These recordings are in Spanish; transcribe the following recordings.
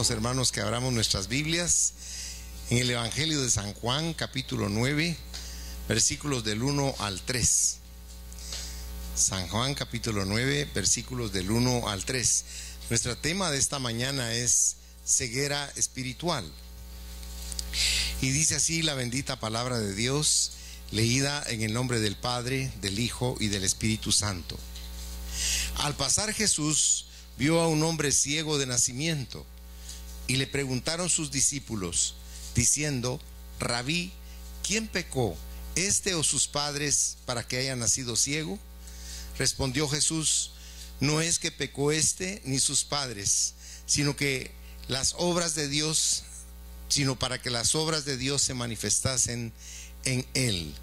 amados hermanos, que abramos nuestras Biblias en el Evangelio de San Juan, capítulo 9, versículos del 1 al 3. San Juan, capítulo 9, versículos del 1 al 3. Nuestro tema de esta mañana es ceguera espiritual. Y dice así la bendita palabra de Dios, leída en el nombre del Padre, del Hijo y del Espíritu Santo. Al pasar Jesús vio a un hombre ciego de nacimiento, y le preguntaron sus discípulos, diciendo: Rabí, ¿quién pecó, este o sus padres, para que haya nacido ciego? Respondió Jesús: no es que pecó este ni sus padres, sino para que las obras de Dios se manifestasen en él.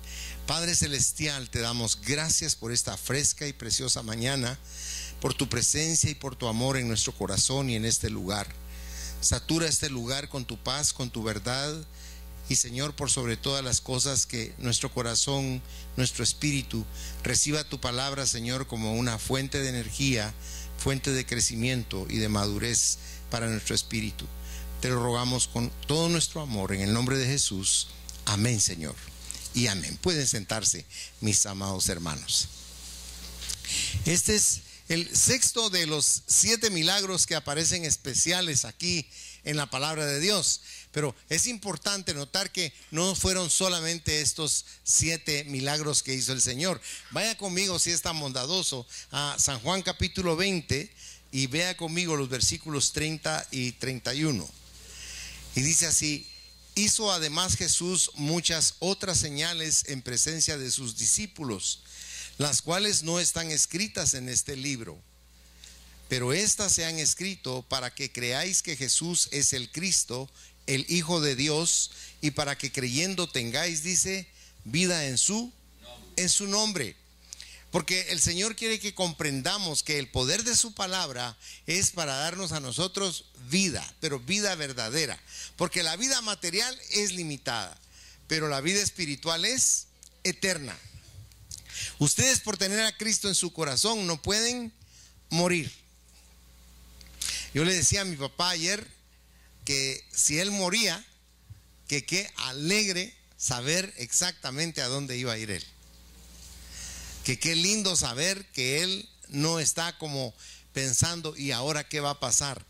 Padre celestial, te damos gracias por esta fresca y preciosa mañana, por tu presencia y por tu amor en nuestro corazón y en este lugar. Satura este lugar con tu paz, con tu verdad, y Señor, por sobre todas las cosas, que nuestro corazón, nuestro espíritu reciba tu palabra, Señor, como una fuente de energía, fuente de crecimiento y de madurez para nuestro espíritu. Te lo rogamos con todo nuestro amor, en el nombre de Jesús. Amén, Señor, y amén. Pueden sentarse, mis amados hermanos. Este es el sexto de los 7 milagros que aparecen especiales aquí en la palabra de Dios. Pero es importante notar que no fueron solamente estos 7 milagros que hizo el Señor. Vaya conmigo, si es tan bondadoso, a San Juan capítulo 20 y vea conmigo los versículos 30 y 31. Y dice así: hizo además Jesús muchas otras señales en presencia de sus discípulos, las cuales no están escritas en este libro, pero estas se han escrito para que creáis que Jesús es el Cristo, el Hijo de Dios, y para que creyendo tengáis, dice, vida en su nombre. Porque el Señor quiere que comprendamos que el poder de su palabra es para darnos a nosotros vida, pero vida verdadera. Porque la vida material es limitada, pero la vida espiritual es eterna. Ustedes, por tener a Cristo en su corazón, no pueden morir. Yo le decía a mi papá ayer que si él moría, que qué alegre saber exactamente a dónde iba a ir él. Que qué lindo saber que él no está como pensando ¿y ahora qué va a pasar?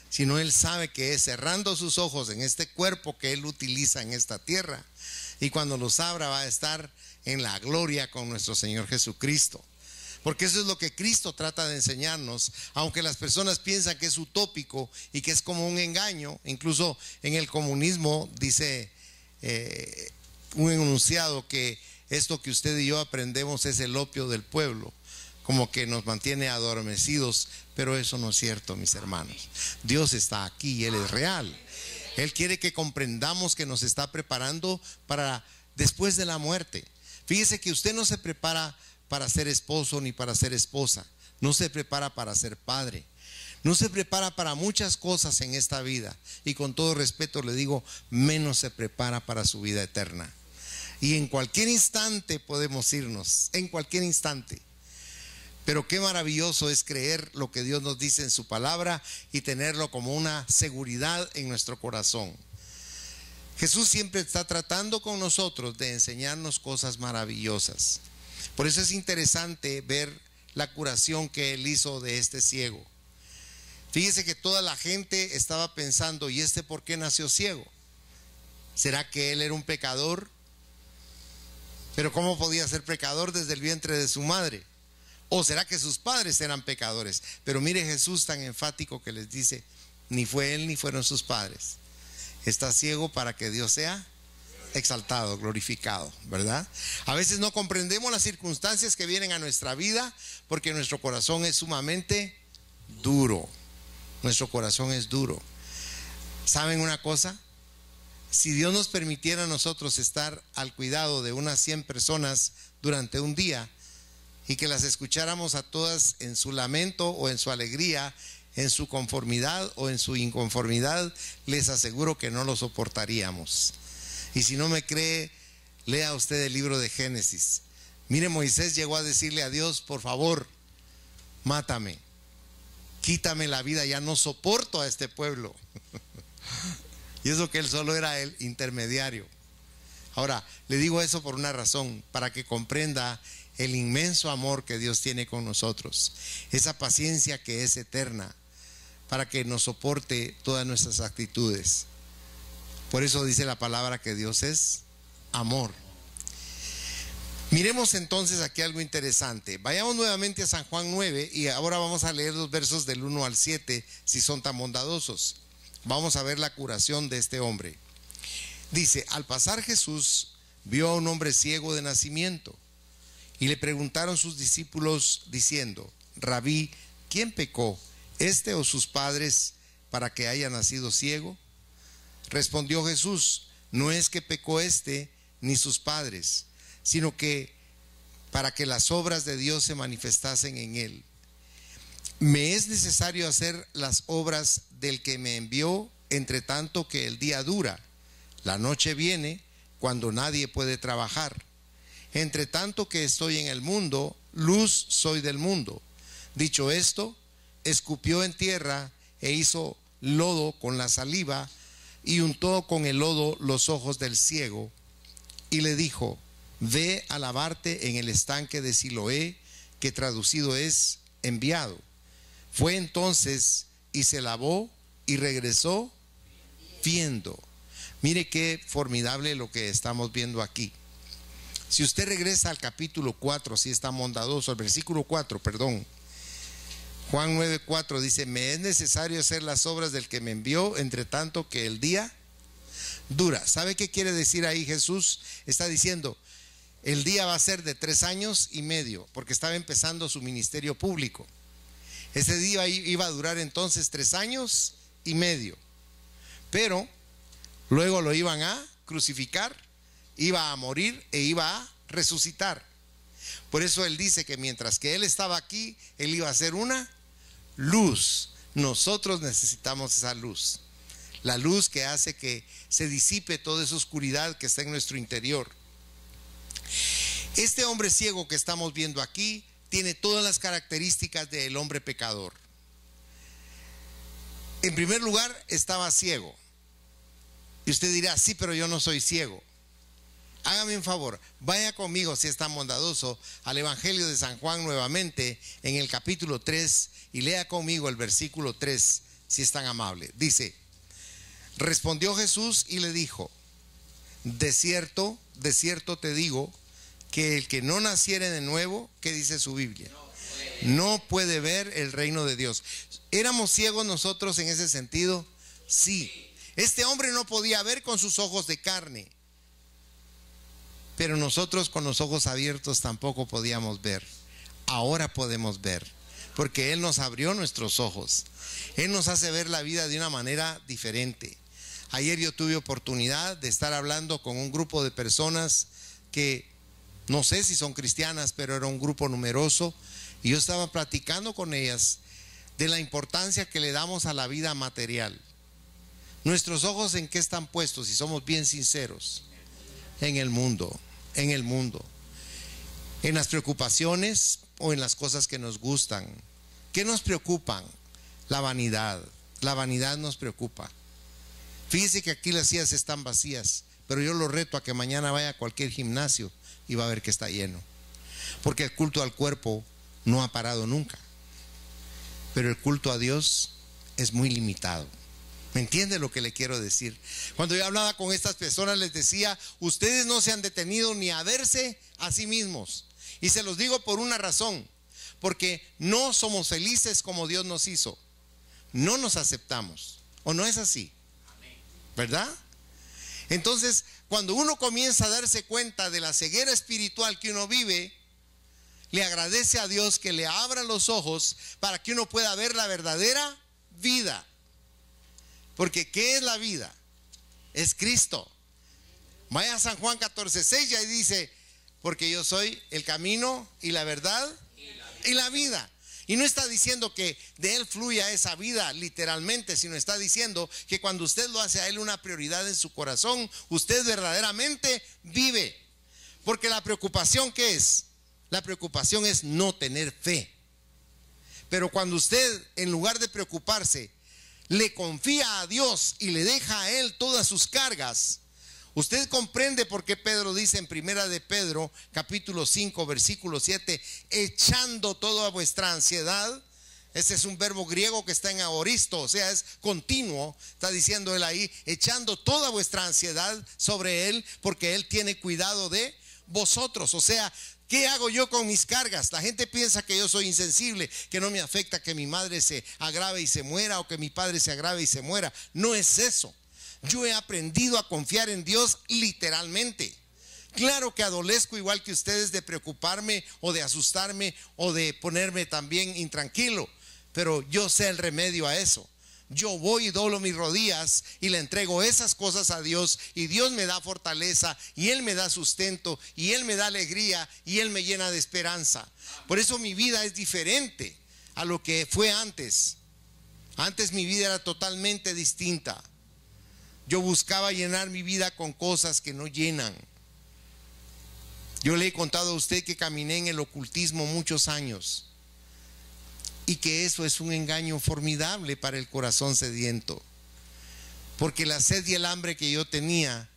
Sino él sabe que es cerrando sus ojos en este cuerpo que él utiliza en esta tierra, y cuando los abra va a estar en la gloria con nuestro Señor Jesucristo. Porque eso es lo que Cristo trata de enseñarnos, aunque las personas piensan que es utópico y que es como un engaño. Incluso en el comunismo dice un enunciado que esto que usted y yo aprendemos es el opio del pueblo, como que nos mantiene adormecidos, pero eso no es cierto, mis hermanos. Dios está aquí y Él es real. Él quiere que comprendamos que nos está preparando para después de la muerte. Fíjese que usted no se prepara para ser esposo ni para ser esposa, no se prepara para ser padre, no se prepara para muchas cosas en esta vida, y con todo respeto le digo, menos se prepara para su vida eterna. Y en cualquier instante podemos irnos, en cualquier instante. Pero qué maravilloso es creer lo que Dios nos dice en su palabra y tenerlo como una seguridad en nuestro corazón. Jesús siempre está tratando con nosotros de enseñarnos cosas maravillosas. Por eso es interesante ver la curación que Él hizo de este ciego. Fíjese que toda la gente estaba pensando: ¿y este por qué nació ciego? ¿Será que él era un pecador? Pero ¿cómo podía ser pecador desde el vientre de su madre? ¿O será que sus padres eran pecadores? Pero mire Jesús tan enfático que les dice: ni fue él ni fueron sus padres. Está ciego para que Dios sea exaltado, glorificado, ¿verdad? A veces no comprendemos las circunstancias que vienen a nuestra vida porque nuestro corazón es sumamente duro. Nuestro corazón es duro. ¿Saben una cosa? Si Dios nos permitiera a nosotros estar al cuidado de unas 100 personas durante un día, y que las escucháramos a todas en su lamento o en su alegría, en su conformidad o en su inconformidad, les aseguro que no lo soportaríamos. Y si no me cree, lea usted el libro de Génesis. Mire, Moisés llegó a decirle a Dios: por favor, mátame. quítame la vida, ya no soporto a este pueblo. Y eso que él solo era el intermediario. Ahora, le digo eso por una razón, para que comprenda el inmenso amor que Dios tiene con nosotros, esa paciencia que es eterna, para que nos soporte todas nuestras actitudes. Por eso dice la palabra que Dios es amor. Miremos entonces aquí algo interesante. Vayamos nuevamente a San Juan 9 y ahora vamos a leer los versos del 1 al 7, si son tan bondadosos. Vamos a ver la curación de este hombre. Dice: al pasar Jesús vio a un hombre ciego de nacimiento y le preguntaron sus discípulos diciendo: Rabí, ¿quién pecó, este o sus padres, para que haya nacido ciego? Respondió Jesús: no es que pecó este ni sus padres, sino que para que las obras de Dios se manifestasen en él. Me es necesario hacer las obras del que me envió, entre tanto que el día dura. La noche viene cuando nadie puede trabajar. Entre tanto que estoy en el mundo, luz soy del mundo. Dicho esto, escupió en tierra e hizo lodo con la saliva y untó con el lodo los ojos del ciego y le dijo: ve a lavarte en el estanque de Siloé, que traducido es enviado. Fue entonces y se lavó y regresó viendo. Mire qué formidable lo que estamos viendo aquí. Si usted regresa al capítulo 4, si es tan bondadoso, al versículo 4, perdón, Juan 9:4 dice: me es necesario hacer las obras del que me envió, entre tanto que el día dura. ¿Sabe qué quiere decir ahí Jesús? Está diciendo: el día va a ser de 3 años y medio, porque estaba empezando su ministerio público. Ese día iba a durar entonces 3 años y medio, pero luego lo iban a crucificar, iba a morir e iba a resucitar. Por eso él dice que mientras que él estaba aquí, él iba a ser una luz. Nosotros necesitamos esa luz, la luz que hace que se disipe toda esa oscuridad que está en nuestro interior. Este hombre ciego que estamos viendo aquí tiene todas las características del hombre pecador. En primer lugar, estaba ciego. Y usted dirá: sí, pero yo no soy ciego. Hágame un favor, vaya conmigo, si es tan bondadoso, al Evangelio de San Juan nuevamente, en el capítulo 3, y lea conmigo el versículo 3, si es tan amable. Dice: respondió Jesús y le dijo: de cierto te digo, que el que no naciere de nuevo, ¿qué dice su Biblia? No puede ver el reino de Dios. ¿Éramos ciegos nosotros en ese sentido? Sí. Este hombre no podía ver con sus ojos de carne, pero nosotros con los ojos abiertos tampoco podíamos ver. Ahora podemos ver, porque Él nos abrió nuestros ojos. Él nos hace ver la vida de una manera diferente. Ayer yo tuve oportunidad de estar hablando con un grupo de personas que no sé si son cristianas, pero era un grupo numeroso, y yo estaba platicando con ellas de la importancia que le damos a la vida material. Nuestros ojos, ¿en qué están puestos? Si somos bien sinceros, en el mundo, en las preocupaciones o en las cosas que nos gustan. ¿Qué nos preocupan? La vanidad nos preocupa. Fíjese que aquí las sillas están vacías, pero yo lo reto a que mañana vaya a cualquier gimnasio y va a ver que está lleno, porque el culto al cuerpo no ha parado nunca, pero el culto a Dios es muy limitado. ¿Me entiende lo que le quiero decir? Cuando yo hablaba con estas personas les decía: ustedes no se han detenido ni a verse a sí mismos, y se los digo por una razón: porque no somos felices como Dios nos hizo, no nos aceptamos, ¿o no es así? ¿Verdad? Entonces, cuando uno comienza a darse cuenta de la ceguera espiritual que uno vive, le agradece a Dios que le abra los ojos para que uno pueda ver la verdadera vida. Porque ¿qué es la vida? Es Cristo. Vaya a San Juan 14:6 y ahí dice: porque yo soy el camino y la verdad y la vida. Y no está diciendo que de Él fluya esa vida literalmente, sino está diciendo que cuando usted lo hace a Él una prioridad en su corazón, usted verdaderamente vive. Porque la preocupación, ¿qué es? La preocupación es no tener fe. Pero cuando usted, en lugar de preocuparse, le confía a Dios y le deja a Él todas sus cargas, usted comprende por qué Pedro dice en primera de Pedro, capítulo 5, versículo 7, echando toda vuestra ansiedad. Ese es un verbo griego que está en aoristo, o sea, es continuo. Está diciendo él ahí, echando toda vuestra ansiedad sobre Él, porque Él tiene cuidado de vosotros. O sea, ¿qué hago yo con mis cargas? La gente piensa que yo soy insensible, que no me afecta que mi madre se agrave y se muera, o que mi padre se agrave y se muera. No es eso. Yo he aprendido a confiar en Dios literalmente. Claro que adolezco igual que ustedes de preocuparme o de asustarme o de ponerme también intranquilo, pero yo sé el remedio a eso. Yo voy y doblo mis rodillas y le entrego esas cosas a Dios, y Dios me da fortaleza, y Él me da sustento, y Él me da alegría, y Él me llena de esperanza. Por eso mi vida es diferente a lo que fue antes. Antes mi vida era totalmente distinta. Yo buscaba llenar mi vida con cosas que no llenan. Yo le he contado a usted que caminé en el ocultismo muchos años, y que eso es un engaño formidable para el corazón sediento, porque la sed y el hambre que yo tenía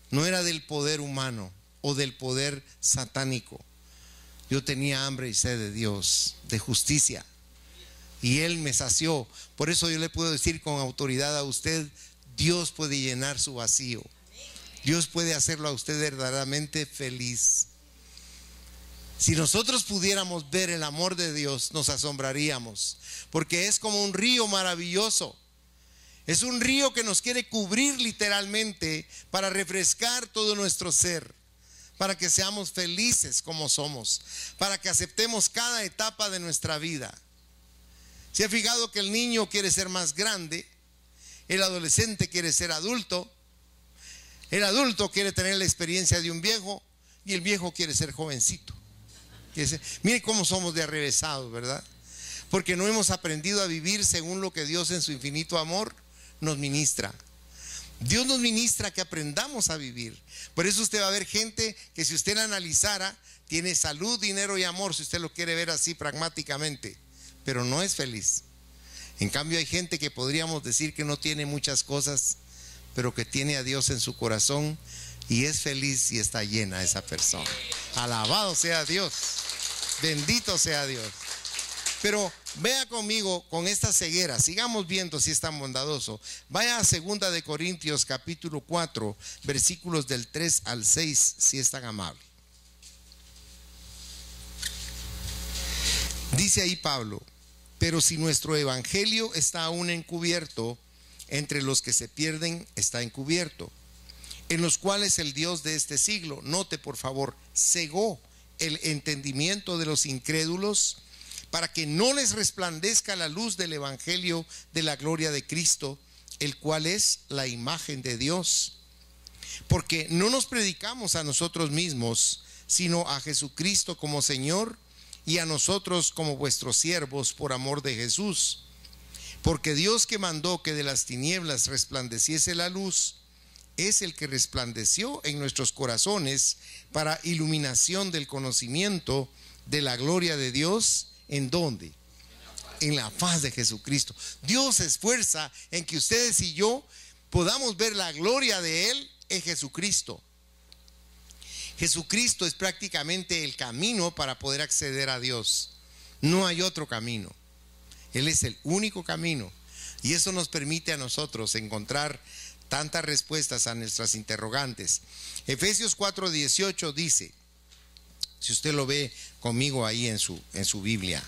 no era del poder humano o del poder satánico. Yo tenía hambre y sed de Dios, de justicia, y Él me sació. Por eso yo le puedo decir con autoridad a usted: Dios puede llenar su vacío. Dios puede hacerlo a usted verdaderamente feliz. Si nosotros pudiéramos ver el amor de Dios, nos asombraríamos, porque es como un río maravilloso. Es un río que nos quiere cubrir literalmente para refrescar todo nuestro ser, para que seamos felices como somos, para que aceptemos cada etapa de nuestra vida. ¿Se ha fijado que el niño quiere ser más grande? El adolescente quiere ser adulto. El adulto quiere tener la experiencia de un viejo, y el viejo quiere ser jovencito. Mire cómo somos de arrevesados, ¿verdad? Porque no hemos aprendido a vivir según lo que Dios en su infinito amor nos ministra. Dios nos ministra que aprendamos a vivir. Por eso usted va a ver gente que, si usted la analizara, tiene salud, dinero y amor, si usted lo quiere ver así pragmáticamente, pero no es feliz. En cambio hay gente que podríamos decir que no tiene muchas cosas, pero que tiene a Dios en su corazón, y es feliz y está llena esa persona. Alabado sea Dios, bendito sea Dios. Pero vea conmigo con esta ceguera, sigamos viendo si es tan bondadoso. Vaya a 2 de Corintios capítulo 4, versículos del 3 al 6, si es tan amable. Dice ahí Pablo: pero si nuestro evangelio está aún encubierto, entre los que se pierden está encubierto, en los cuales el Dios de este siglo, note por favor, cegó el entendimiento de los incrédulos, para que no les resplandezca la luz del evangelio de la gloria de Cristo, el cual es la imagen de Dios. Porque no nos predicamos a nosotros mismos, sino a Jesucristo como Señor, y a nosotros como vuestros siervos por amor de Jesús. Porque Dios, que mandó que de las tinieblas resplandeciese la luz, es el que resplandeció en nuestros corazones para iluminación del conocimiento de la gloria de Dios. ¿En dónde? En la faz de Jesucristo. Dios se esfuerza en que ustedes y yo podamos ver la gloria de Él en Jesucristo. Jesucristo es prácticamente el camino para poder acceder a Dios. No hay otro camino. Él es el único camino, y eso nos permite a nosotros encontrar tantas respuestas a nuestras interrogantes. Efesios 4:18 dice, si usted lo ve conmigo ahí en su Biblia: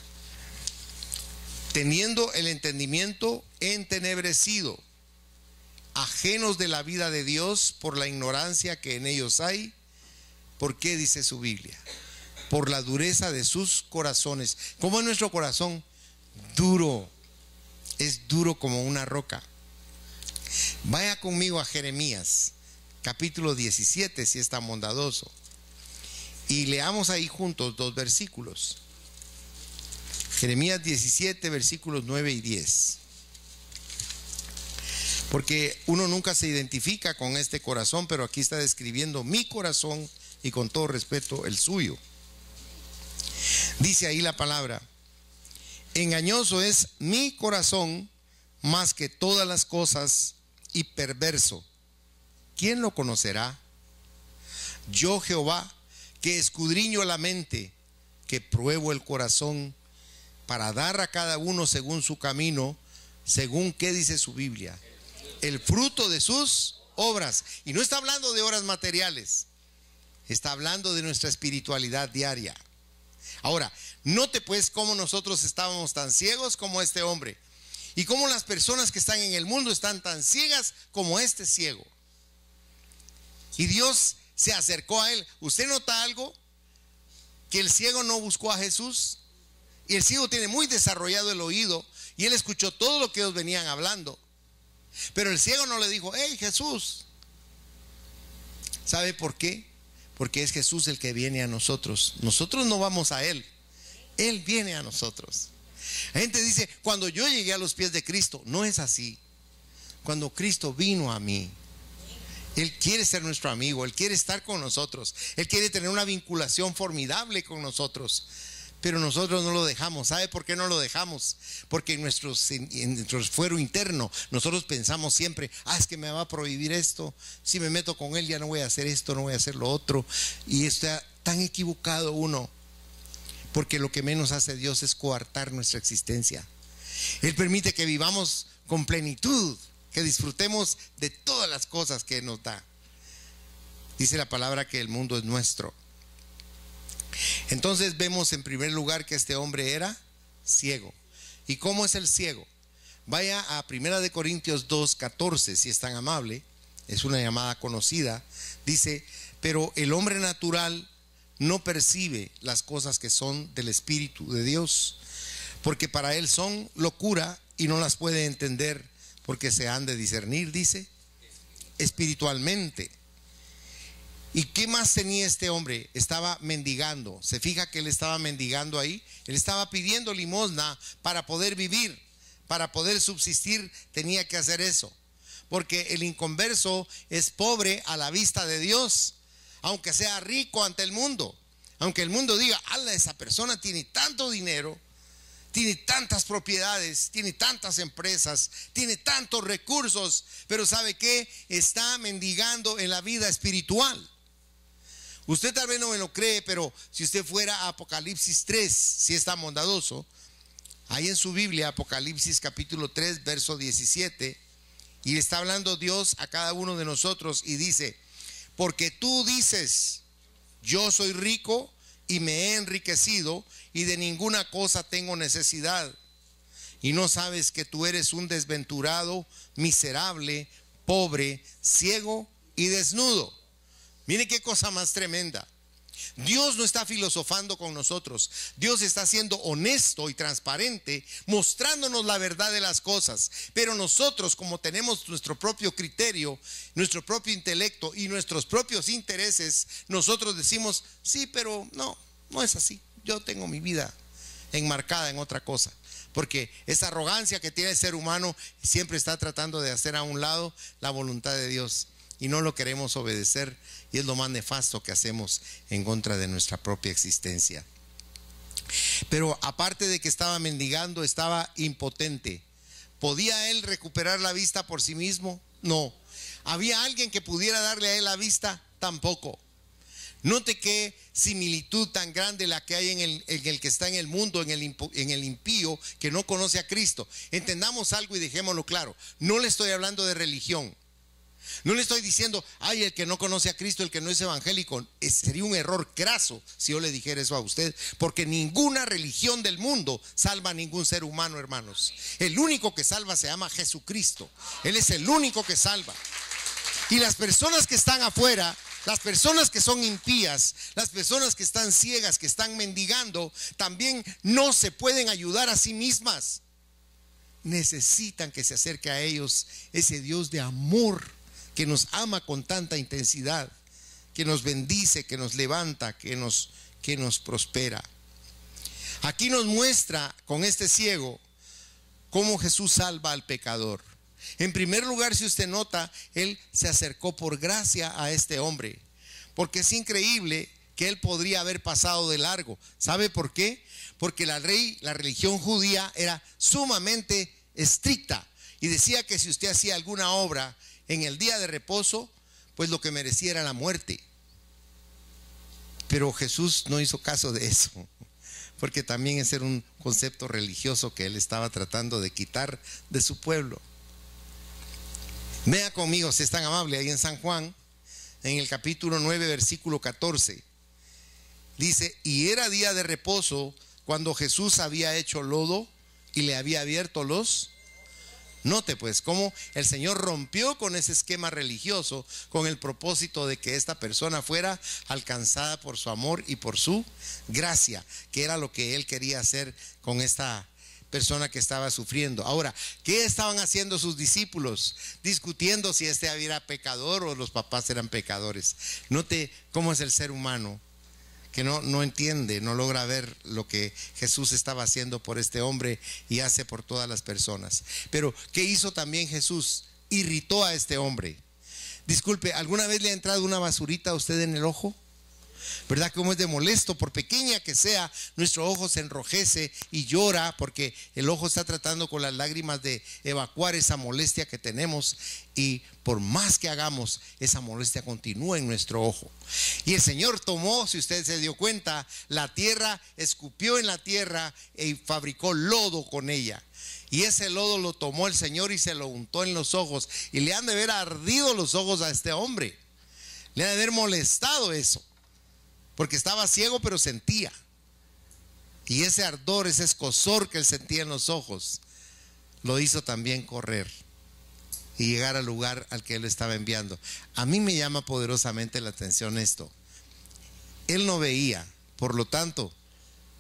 teniendo el entendimiento entenebrecido, ajenos de la vida de Dios por la ignorancia que en ellos hay. ¿Por qué dice su Biblia? Por la dureza de sus corazones. ¿Cómo es nuestro corazón? Duro. Es duro como una roca. Vaya conmigo a Jeremías capítulo 17, si es tan bondadoso, y leamos ahí juntos 2 versículos. Jeremías 17, versículos 9 y 10. Porque uno nunca se identifica con este corazón, pero aquí está describiendo mi corazón, y con todo respeto el suyo. Dice ahí la palabra: Engañoso es mi corazón más que todas las cosas y perverso. ¿Quién lo conocerá? Yo, Jehová, que escudriño la mente, que pruebo el corazón, para dar a cada uno según su camino, según qué dice su Biblia, el fruto de sus obras. Y no está hablando de obras materiales, está hablando de nuestra espiritualidad diaria. Ahora, note pues cómo nosotros estábamos tan ciegos como este hombre, y cómo las personas que están en el mundo están tan ciegas como este ciego. Y Dios se acercó a él. ¿Usted nota algo? Que el ciego no buscó a Jesús. Y el ciego tiene muy desarrollado el oído, y él escuchó todo lo que ellos venían hablando. Pero el ciego no le dijo: hey, Jesús. ¿Sabe por qué? Porque es Jesús el que viene a nosotros. Nosotros no vamos a Él, Él viene a nosotros. La gente dice: cuando yo llegué a los pies de Cristo. No es así. Cuando Cristo vino a mí, Él quiere ser nuestro amigo, Él quiere estar con nosotros, Él quiere tener una vinculación formidable con nosotros. Pero nosotros no lo dejamos. ¿Sabe por qué no lo dejamos? Porque en nuestro fuero interno nosotros pensamos siempre: es que me va a prohibir esto, si me meto con él ya no voy a hacer esto, no voy a hacer lo otro. Y está tan equivocado uno, porque lo que menos hace Dios es coartar nuestra existencia. Él permite que vivamos con plenitud, que disfrutemos de todas las cosas que nos da. Dice la palabra que el mundo es nuestro. Entonces vemos en primer lugar que este hombre era ciego. ¿Y cómo es el ciego? Vaya a 1 Corintios 2:14, si es tan amable. Es una llamada conocida. Dice: pero el hombre natural no percibe las cosas que son del Espíritu de Dios, porque para él son locura y no las puede entender, porque se han de discernir, dice, espiritualmente. ¿Y qué más tenía este hombre? Estaba mendigando. ¿Se fija que él estaba mendigando ahí? Él estaba pidiendo limosna para poder vivir, para poder subsistir. Tenía que hacer eso, porque el inconverso es pobre a la vista de Dios, aunque sea rico ante el mundo. Aunque el mundo diga: ala, esa persona tiene tanto dinero, tiene tantas propiedades, tiene tantas empresas, tiene tantos recursos. Pero ¿sabe qué? Está mendigando en la vida espiritual. Usted tal vez no me lo cree, pero si usted fuera a Apocalipsis 3, si es tan bondadoso, ahí en su Biblia, Apocalipsis capítulo 3, verso 17, y le está hablando Dios a cada uno de nosotros y dice: porque tú dices: yo soy rico y me he enriquecido y de ninguna cosa tengo necesidad, y no sabes que tú eres un desventurado, miserable, pobre, ciego y desnudo. Mire qué cosa más tremenda. Dios no está filosofando con nosotros. Dios está siendo honesto y transparente, mostrándonos la verdad de las cosas. Pero nosotros, como tenemos nuestro propio criterio, nuestro propio intelecto y nuestros propios intereses, nosotros decimos: sí, pero no es así. Yo tengo mi vida enmarcada en otra cosa. Porque esa arrogancia que tiene el ser humano siempre está tratando de hacer a un lado la voluntad de Dios, y no lo queremos obedecer, y es lo más nefasto que hacemos en contra de nuestra propia existencia. Pero aparte de que estaba mendigando, estaba impotente. ¿Podía él recuperar la vista por sí mismo? No. ¿Había alguien que pudiera darle a él la vista? Tampoco. Note qué similitud tan grande la que hay en el que está en el mundo, en el impío que no conoce a Cristo. Entendamos algo y dejémoslo claro: no le estoy hablando de religión. No le estoy diciendo: ay, el que no conoce a Cristo, el que no es evangélico. Sería un error craso si yo le dijera eso a usted, porque ninguna religión del mundo salva a ningún ser humano, hermanos. El único que salva se llama Jesucristo. Él es el único que salva. Y las personas que están afuera, las personas que son impías, las personas que están ciegas, que están mendigando, también no se pueden ayudar a sí mismas. Necesitan que se acerque a ellos ese Dios de amor, que nos ama con tanta intensidad, que nos bendice, que nos levanta, que nos prospera. Aquí nos muestra con este ciego cómo Jesús salva al pecador. En primer lugar, si usted nota, él se acercó por gracia a este hombre, porque es increíble que él podría haber pasado de largo. ¿Sabe por qué? Porque la religión judía era sumamente estricta y decía que si usted hacía alguna obra en el día de reposo, pues lo que merecía era la muerte. Pero Jesús no hizo caso de eso, porque también ese era un concepto religioso que él estaba tratando de quitar de su pueblo. Vea conmigo, si es tan amable, ahí en San Juan, en el capítulo 9, versículo 14. Dice: y era día de reposo cuando Jesús había hecho lodo y le había abierto los... Note pues cómo el Señor rompió con ese esquema religioso con el propósito de que esta persona fuera alcanzada por su amor y por su gracia, que era lo que él quería hacer con esta persona que estaba sufriendo. Ahora, ¿qué estaban haciendo sus discípulos? Discutiendo si este era pecador o los papás eran pecadores. Note cómo es el ser humano, que no entiende, no logra ver lo que Jesús estaba haciendo por este hombre y hace por todas las personas. Pero ¿qué hizo también Jesús? Irritó a este hombre. Disculpe, ¿alguna vez le ha entrado una basurita a usted en el ojo? ¿Verdad? Como es de molesto, por pequeña que sea, nuestro ojo se enrojece y llora porque el ojo está tratando con las lágrimas de evacuar esa molestia que tenemos, y por más que hagamos, esa molestia continúa en nuestro ojo. Y el Señor tomó, si usted se dio cuenta, la tierra, escupió en la tierra y fabricó lodo con ella. Y ese lodo lo tomó el Señor y se lo untó en los ojos, y le han de haber ardido los ojos a este hombre, le han de haber molestado eso, porque estaba ciego pero sentía. Y ese ardor, ese escozor que él sentía en los ojos, lo hizo también correr y llegar al lugar al que él estaba enviando. A mí me llama poderosamente la atención esto. Él no veía, por lo tanto,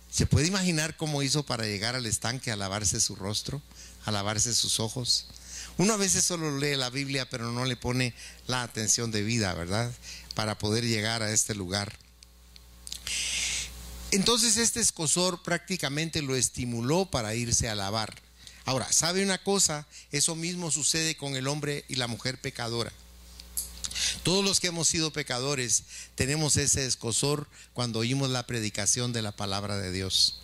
¿se puede imaginar cómo hizo para llegar al estanque a lavarse su rostro, a lavarse sus ojos? Uno a veces solo lee la Biblia, pero no le pone la atención debida, ¿verdad? Para poder llegar a este lugar. Entonces este escozor prácticamente lo estimuló para irse a lavar. Ahora, ¿sabe una cosa? Eso mismo sucede con el hombre y la mujer pecadora. Todos los que hemos sido pecadores tenemos ese escozor cuando oímos la predicación de la palabra de Dios.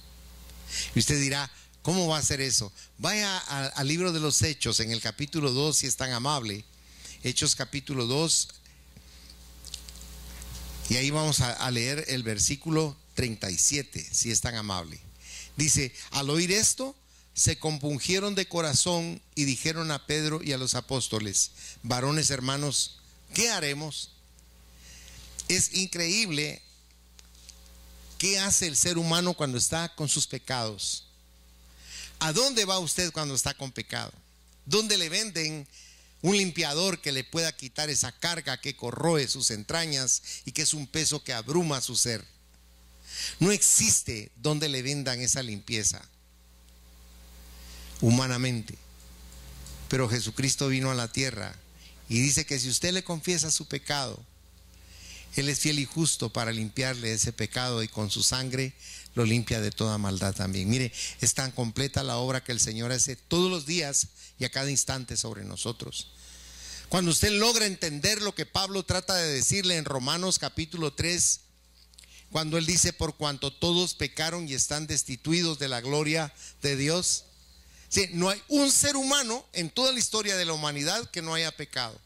Y usted dirá, ¿cómo va a ser eso? Vaya al libro de los Hechos, en el capítulo 2, si es tan amable. Hechos capítulo 2. Y ahí vamos a leer el versículo 37, si es tan amable. Dice: al oír esto, se compungieron de corazón y dijeron a Pedro y a los apóstoles: varones hermanos, ¿qué haremos? Es increíble qué hace el ser humano cuando está con sus pecados. ¿A dónde va usted cuando está con pecado? ¿Dónde le venden un limpiador que le pueda quitar esa carga que corroe sus entrañas y que es un peso que abruma su ser? No existe donde le vendan esa limpieza humanamente. Pero Jesucristo vino a la tierra y dice que si usted le confiesa su pecado, Él es fiel y justo para limpiarle ese pecado, y con su sangre lo limpia de toda maldad también. Mire, es tan completa la obra que el Señor hace todos los días y a cada instante sobre nosotros. Cuando usted logra entender lo que Pablo trata de decirle en Romanos capítulo 3, cuando él dice: por cuanto todos pecaron y están destituidos de la gloria de Dios. Sí, no hay un ser humano en toda la historia de la humanidad que no haya pecado,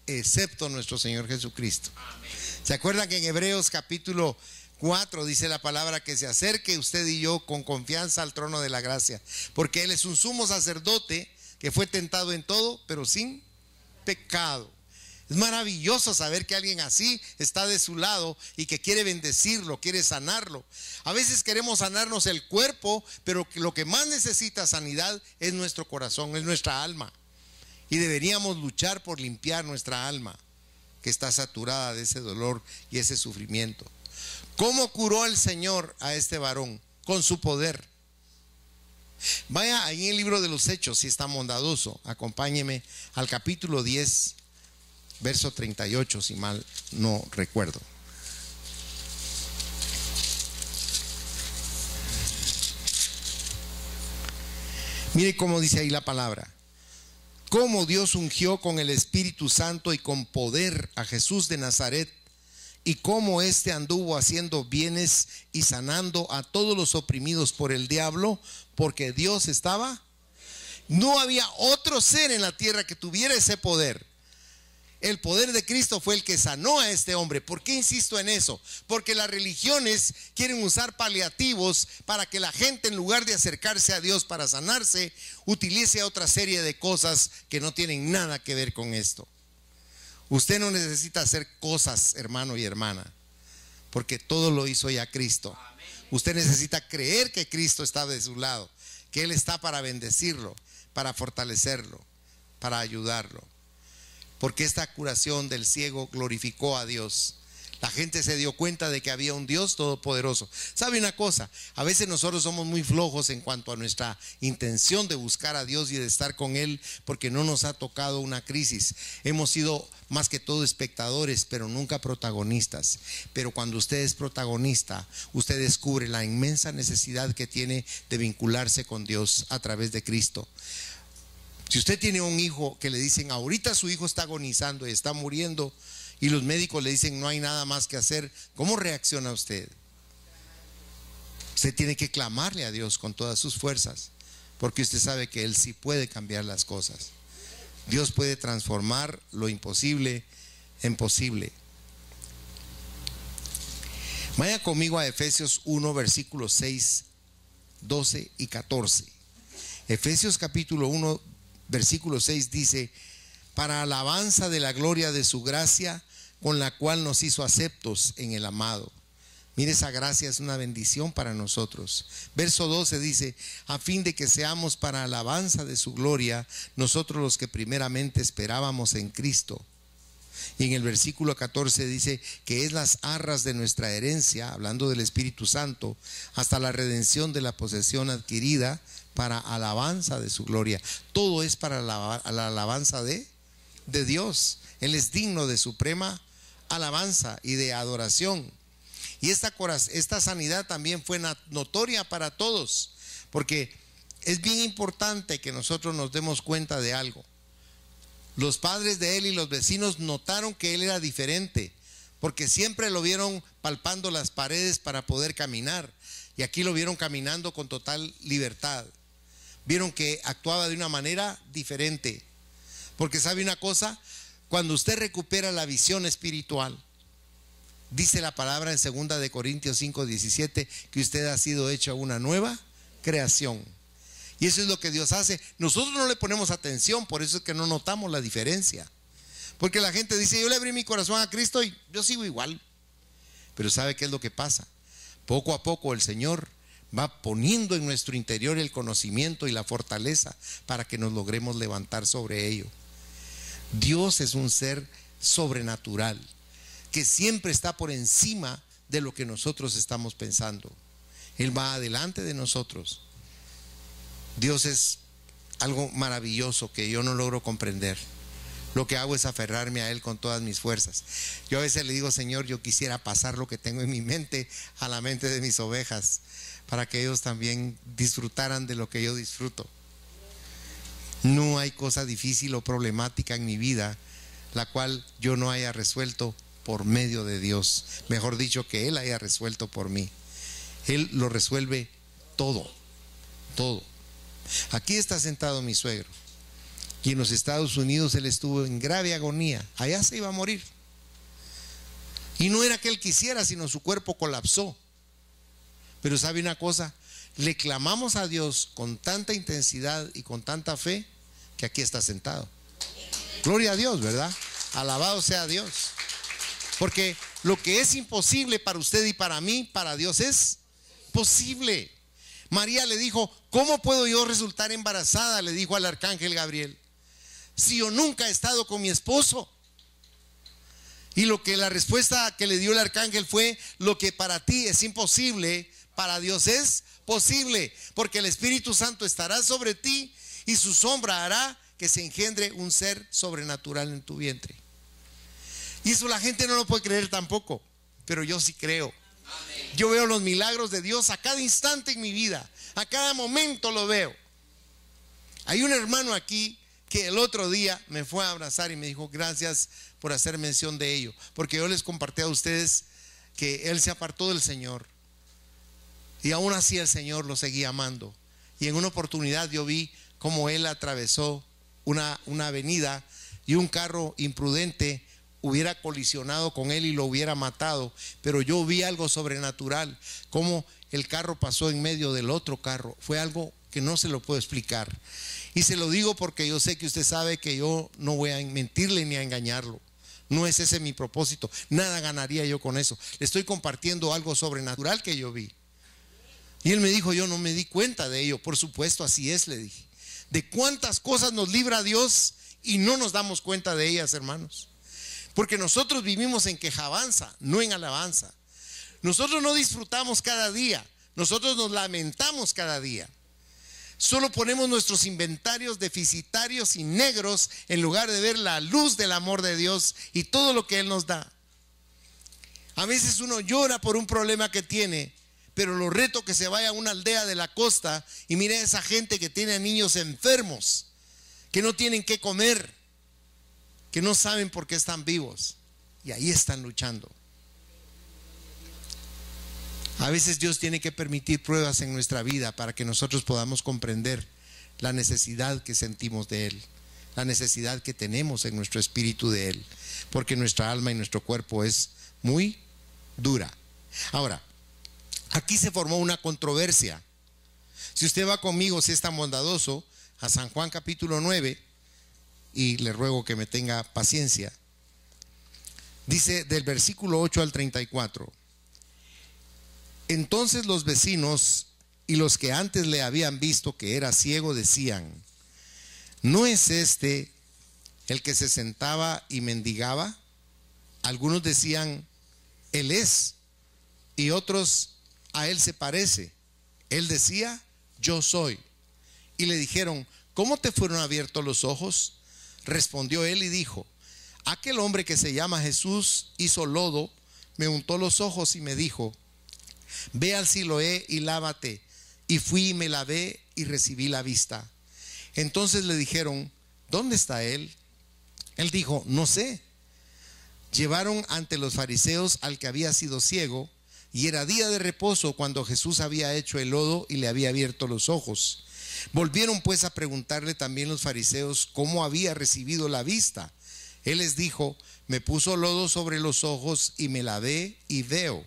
excepto nuestro Señor Jesucristo. Amén. ¿Se acuerdan que en Hebreos capítulo 4 dice la palabra que se acerque usted y yo con confianza al trono de la gracia? Porque Él es un sumo sacerdote que fue tentado en todo, pero sin pecado. Es maravilloso saber que alguien así está de su lado y que quiere bendecirlo, quiere sanarlo. A veces queremos sanarnos el cuerpo, pero lo que más necesita sanidad es nuestro corazón, es nuestra alma. Y deberíamos luchar por limpiar nuestra alma, que está saturada de ese dolor y ese sufrimiento. ¿Cómo curó el Señor a este varón? Con su poder. Vaya ahí en el libro de los Hechos, si está bondadoso, acompáñeme al capítulo 10, verso 38, si mal no recuerdo. Mire cómo dice ahí la palabra: cómo Dios ungió con el Espíritu Santo y con poder a Jesús de Nazaret, y cómo éste anduvo haciendo bienes y sanando a todos los oprimidos por el diablo, porque Dios estaba. No había otro ser en la tierra que tuviera ese poder. El poder de Cristo fue el que sanó a este hombre. ¿Por qué insisto en eso? Porque las religiones quieren usar paliativos para que la gente, en lugar de acercarse a Dios para sanarse, utilice otra serie de cosas que no tienen nada que ver con esto. Usted no necesita hacer cosas, hermano y hermana, porque todo lo hizo ya Cristo. Usted necesita creer que Cristo está de su lado, que Él está para bendecirlo, para fortalecerlo, para ayudarlo. Porque esta curación del ciego glorificó a Dios. La gente se dio cuenta de que había un Dios todopoderoso. ¿Sabe una cosa? A veces nosotros somos muy flojos en cuanto a nuestra intención de buscar a Dios y de estar con Él, porque no nos ha tocado una crisis. Hemos sido más que todo espectadores, pero nunca protagonistas. Pero cuando usted es protagonista, usted descubre la inmensa necesidad que tiene de vincularse con Dios a través de Cristo. Si usted tiene un hijo que le dicen ahorita su hijo está agonizando y está muriendo, y los médicos le dicen no hay nada más que hacer, ¿cómo reacciona usted? Usted tiene que clamarle a Dios con todas sus fuerzas, porque usted sabe que Él sí puede cambiar las cosas. Dios puede transformar lo imposible en posible. Vaya conmigo a Efesios 1, versículos 6, 12 y 14. Efesios capítulo 1, versículo 6 dice: para alabanza de la gloria de su gracia, con la cual nos hizo aceptos en el amado. Mire, esa gracia es una bendición para nosotros. Verso 12 dice: a fin de que seamos para alabanza de su gloria, nosotros los que primeramente esperábamos en Cristo. Y en el versículo 14 dice que es las arras de nuestra herencia, hablando del Espíritu Santo, hasta la redención de la posesión adquirida, para alabanza de su gloria. Todo es para la alabanza de Dios. Él es digno de suprema alabanza y de adoración. Y esta sanidad también fue notoria para todos, porque es bien importante que nosotros nos demos cuenta de algo. Los padres de él y los vecinos notaron que él era diferente, porque siempre lo vieron palpando las paredes para poder caminar, y aquí lo vieron caminando con total libertad. Vieron que actuaba de una manera diferente. Porque sabe una cosa, cuando usted recupera la visión espiritual, dice la palabra en 2 de Corintios 5:17 que usted ha sido hecho una nueva creación. Y eso es lo que Dios hace. Nosotros no le ponemos atención, por eso es que no notamos la diferencia. Porque la gente dice: yo le abrí mi corazón a Cristo y yo sigo igual. Pero ¿sabe qué es lo que pasa? Poco a poco el Señor va poniendo en nuestro interior el conocimiento y la fortaleza para que nos logremos levantar sobre ello. Dios es un ser sobrenatural que siempre está por encima de lo que nosotros estamos pensando. Él va adelante de nosotros. Dios es algo maravilloso que yo no logro comprender. Lo que hago es aferrarme a Él con todas mis fuerzas. Yo a veces le digo: Señor, yo quisiera pasar lo que tengo en mi mente a la mente de mis ovejas, para que ellos también disfrutaran de lo que yo disfruto. No hay cosa difícil o problemática en mi vida la cual yo no haya resuelto por medio de Dios. Mejor dicho, que Él haya resuelto por mí. Él lo resuelve todo, todo. Aquí está sentado mi suegro, y en los Estados Unidos él estuvo en grave agonía. Allá se iba a morir. Y no era que él quisiera, sino su cuerpo colapsó. Pero ¿sabe una cosa? Le clamamos a Dios con tanta intensidad y con tanta fe que aquí está sentado. Gloria a Dios, ¿verdad? Alabado sea Dios. Porque lo que es imposible para usted y para mí, para Dios es posible. María le dijo: ¿cómo puedo yo resultar embarazada?, le dijo al arcángel Gabriel, si yo nunca he estado con mi esposo. Y la respuesta que le dio el arcángel fue: lo que para ti es imposible, para Dios es posible, porque el Espíritu Santo estará sobre ti y su sombra hará que se engendre un ser sobrenatural en tu vientre. Y eso la gente no lo puede creer tampoco, pero yo sí creo. Yo veo los milagros de Dios a cada instante en mi vida, a cada momento lo veo. Hay un hermano aquí que el otro día me fue a abrazar y me dijo: gracias por hacer mención de ello, porque yo les compartí a ustedes que él se apartó del Señor y aún así el Señor lo seguía amando. Y en una oportunidad yo vi cómo él atravesó una avenida y un carro imprudente hubiera colisionado con él y lo hubiera matado, pero yo vi algo sobrenatural, cómo el carro pasó en medio del otro carro. Fue algo que no se lo puedo explicar, y se lo digo porque yo sé que usted sabe que yo no voy a mentirle ni a engañarlo. No es ese mi propósito, nada ganaría yo con eso. Le estoy compartiendo algo sobrenatural que yo vi. Y él me dijo: yo no me di cuenta de ello. Por supuesto, así es, le dije. De cuántas cosas nos libra Dios y no nos damos cuenta de ellas, hermanos. Porque nosotros vivimos en quejabanza, no en alabanza. Nosotros no disfrutamos cada día, nosotros nos lamentamos cada día. Solo ponemos nuestros inventarios deficitarios y negros en lugar de ver la luz del amor de Dios y todo lo que Él nos da. A veces uno llora por un problema que tiene, pero lo reto que se vaya a una aldea de la costa y mire a esa gente que tiene a niños enfermos, que no tienen qué comer, que no saben por qué están vivos, y ahí están luchando. A veces Dios tiene que permitir pruebas en nuestra vida para que nosotros podamos comprender la necesidad que sentimos de Él, la necesidad que tenemos en nuestro espíritu de Él, porque nuestra alma y nuestro cuerpo es muy dura. Ahora, aquí se formó una controversia. Si usted va conmigo, si es tan bondadoso, a San Juan capítulo 9, y le ruego que me tenga paciencia. Dice del versículo 8 al 34: entonces los vecinos y los que antes le habían visto que era ciego decían: ¿no es este el que se sentaba y mendigaba? Algunos decían: él es, y otros: a él se parece. Él decía: yo soy. Y le dijeron: ¿cómo te fueron abiertos los ojos? Respondió él y dijo: aquel hombre que se llama Jesús hizo lodo, me untó los ojos y me dijo: ve al Siloé y lávate. Y fui y me lavé y recibí la vista. Entonces le dijeron: ¿dónde está él? Él dijo: no sé. Llevaron ante los fariseos al que había sido ciego, y era día de reposo cuando Jesús había hecho el lodo y le había abierto los ojos. Volvieron pues a preguntarle también los fariseos cómo había recibido la vista. Él les dijo: me puso lodo sobre los ojos y me lavé y veo.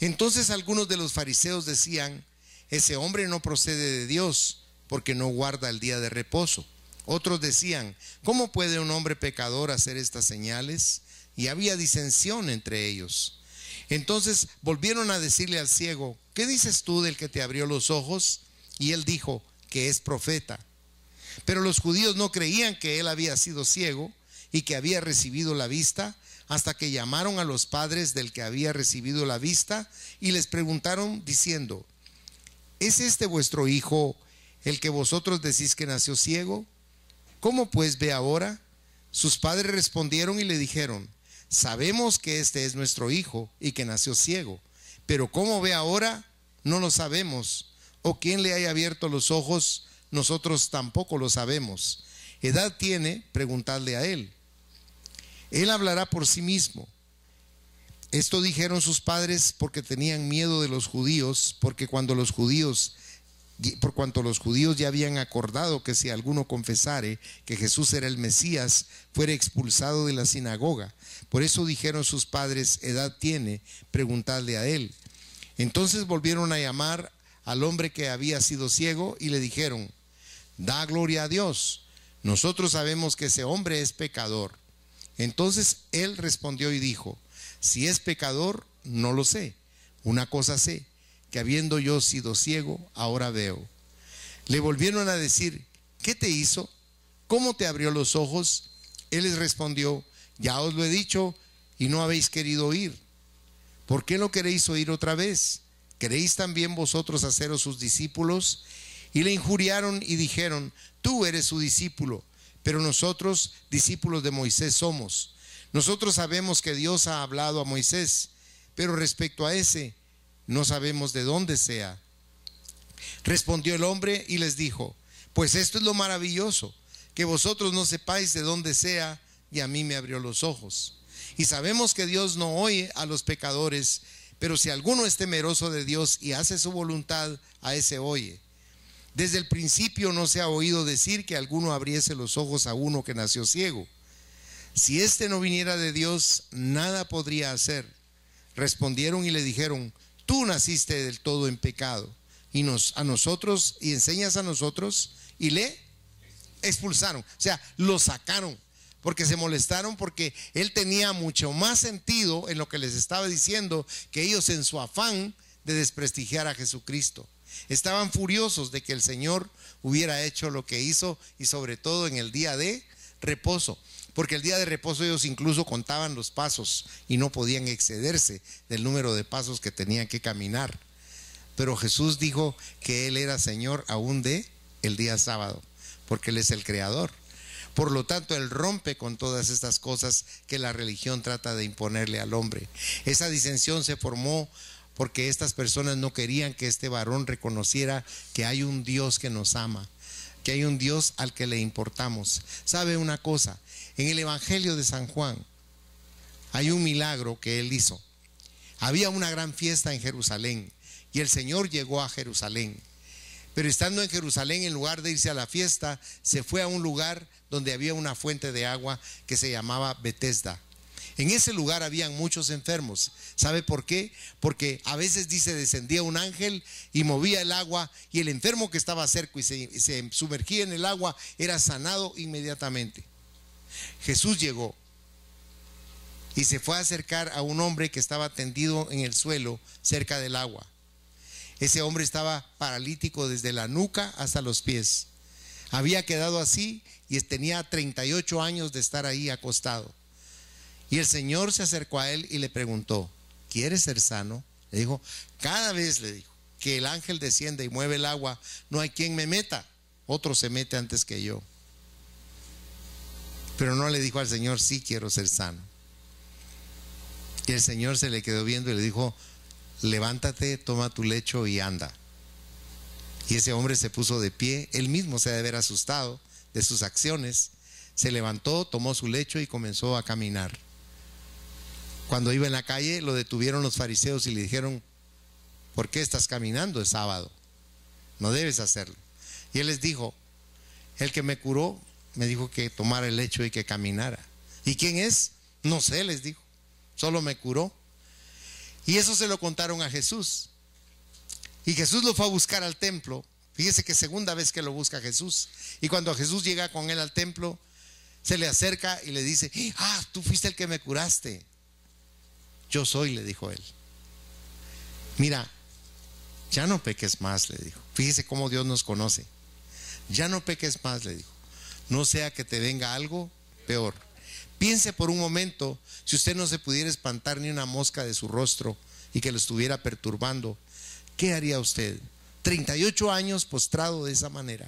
Entonces algunos de los fariseos decían: ese hombre no procede de Dios, porque no guarda el día de reposo. Otros decían: ¿cómo puede un hombre pecador hacer estas señales? Y había disensión entre ellos. Entonces volvieron a decirle al ciego: ¿qué dices tú del que te abrió los ojos? Y él dijo que es profeta. Pero los judíos no creían que él había sido ciego y que había recibido la vista, hasta que llamaron a los padres del que había recibido la vista y les preguntaron diciendo: ¿es este vuestro hijo el que vosotros decís que nació ciego? ¿Cómo pues ve ahora? Sus padres respondieron y le dijeron: sabemos que este es nuestro hijo y que nació ciego, pero cómo ve ahora no lo sabemos, o quién le haya abierto los ojos nosotros tampoco lo sabemos. ¿Edad tiene? Preguntadle a él. Él hablará por sí mismo. Esto dijeron sus padres porque tenían miedo de los judíos, por cuanto los judíos ya habían acordado que si alguno confesare que Jesús era el Mesías, fuera expulsado de la sinagoga. Por eso dijeron sus padres: edad tiene, preguntadle a él. Entonces volvieron a llamar al hombre que había sido ciego y le dijeron: da gloria a Dios, nosotros sabemos que ese hombre es pecador. Entonces él respondió y dijo: si es pecador, no lo sé. Una cosa sé, que habiendo yo sido ciego, ahora veo. Le volvieron a decir: ¿qué te hizo? ¿Cómo te abrió los ojos? Él les respondió: ya os lo he dicho y no habéis querido oír. ¿Por qué no queréis oír otra vez? ¿Queréis también vosotros haceros sus discípulos? Y le injuriaron y dijeron: tú eres su discípulo, pero nosotros discípulos de Moisés somos. Nosotros sabemos que Dios ha hablado a Moisés, pero respecto a ese no sabemos de dónde sea. Respondió el hombre y les dijo: pues esto es lo maravilloso, que vosotros no sepáis de dónde sea, y a mí me abrió los ojos. Y sabemos que Dios no oye a los pecadores, pero si alguno es temeroso de Dios y hace su voluntad, a ese oye. Desde el principio no se ha oído decir que alguno abriese los ojos a uno que nació ciego. Si éste no viniera de Dios, nada podría hacer. Respondieron y le dijeron: tú naciste del todo en pecado, y enseñas a nosotros. Y le expulsaron, o sea, lo sacaron, porque se molestaron, porque él tenía mucho más sentido en lo que les estaba diciendo que ellos, en su afán de desprestigiar a Jesucristo. Estaban furiosos de que el Señor hubiera hecho lo que hizo, y sobre todo en el día de reposo, porque el día de reposo ellos incluso contaban los pasos y no podían excederse del número de pasos que tenían que caminar. Pero Jesús dijo que Él era Señor aún de el día sábado, porque Él es el creador. Por lo tanto, Él rompe con todas estas cosas que la religión trata de imponerle al hombre. Esa disensión se formó porque estas personas no querían que este varón reconociera que hay un Dios que nos ama, que hay un Dios al que le importamos. ¿Sabe una cosa? En el Evangelio de San Juan hay un milagro que Él hizo. Había una gran fiesta en Jerusalén y el Señor llegó a Jerusalén. Pero estando en Jerusalén, en lugar de irse a la fiesta, se fue a un lugar donde había una fuente de agua que se llamaba Betesda. En ese lugar habían muchos enfermos. ¿Sabe por qué? Porque a veces, dice, descendía un ángel y movía el agua, y el enfermo que estaba cerca y se sumergía en el agua era sanado inmediatamente. Jesús llegó y se fue a acercar a un hombre que estaba tendido en el suelo cerca del agua. Ese hombre estaba paralítico desde la nuca hasta los pies. Había quedado así y tenía 38 años de estar ahí acostado. Y el Señor se acercó a él y le preguntó: ¿quieres ser sano? Le dijo: cada vez, le dijo, que el ángel desciende y mueve el agua, no hay quien me meta, otro se mete antes que yo. Pero no le dijo al Señor: sí quiero ser sano. Y el Señor se le quedó viendo y le dijo: levántate, toma tu lecho y anda. Y ese hombre se puso de pie. Él mismo se ha de haber asustado de sus acciones. Se levantó, tomó su lecho y comenzó a caminar. Cuando iba en la calle, lo detuvieron los fariseos y le dijeron: ¿por qué estás caminando? Es sábado, no debes hacerlo. Y él les dijo: el que me curó me dijo que tomara el lecho y que caminara. ¿Y quién es? No sé, les dijo, solo me curó. Y eso se lo contaron a Jesús. Y Jesús lo fue a buscar al templo. Fíjese que segunda vez que lo busca Jesús. Y cuando Jesús llega con él al templo, se le acerca y le dice: ah, tú fuiste el que me curaste. Yo soy, le dijo él. Mira, ya no peques más, le dijo. Fíjese cómo Dios nos conoce. Ya no peques más, le dijo. No sea que te venga algo peor. Piense por un momento, si usted no se pudiera espantar ni una mosca de su rostro y que lo estuviera perturbando, ¿qué haría usted? 38 años postrado de esa manera,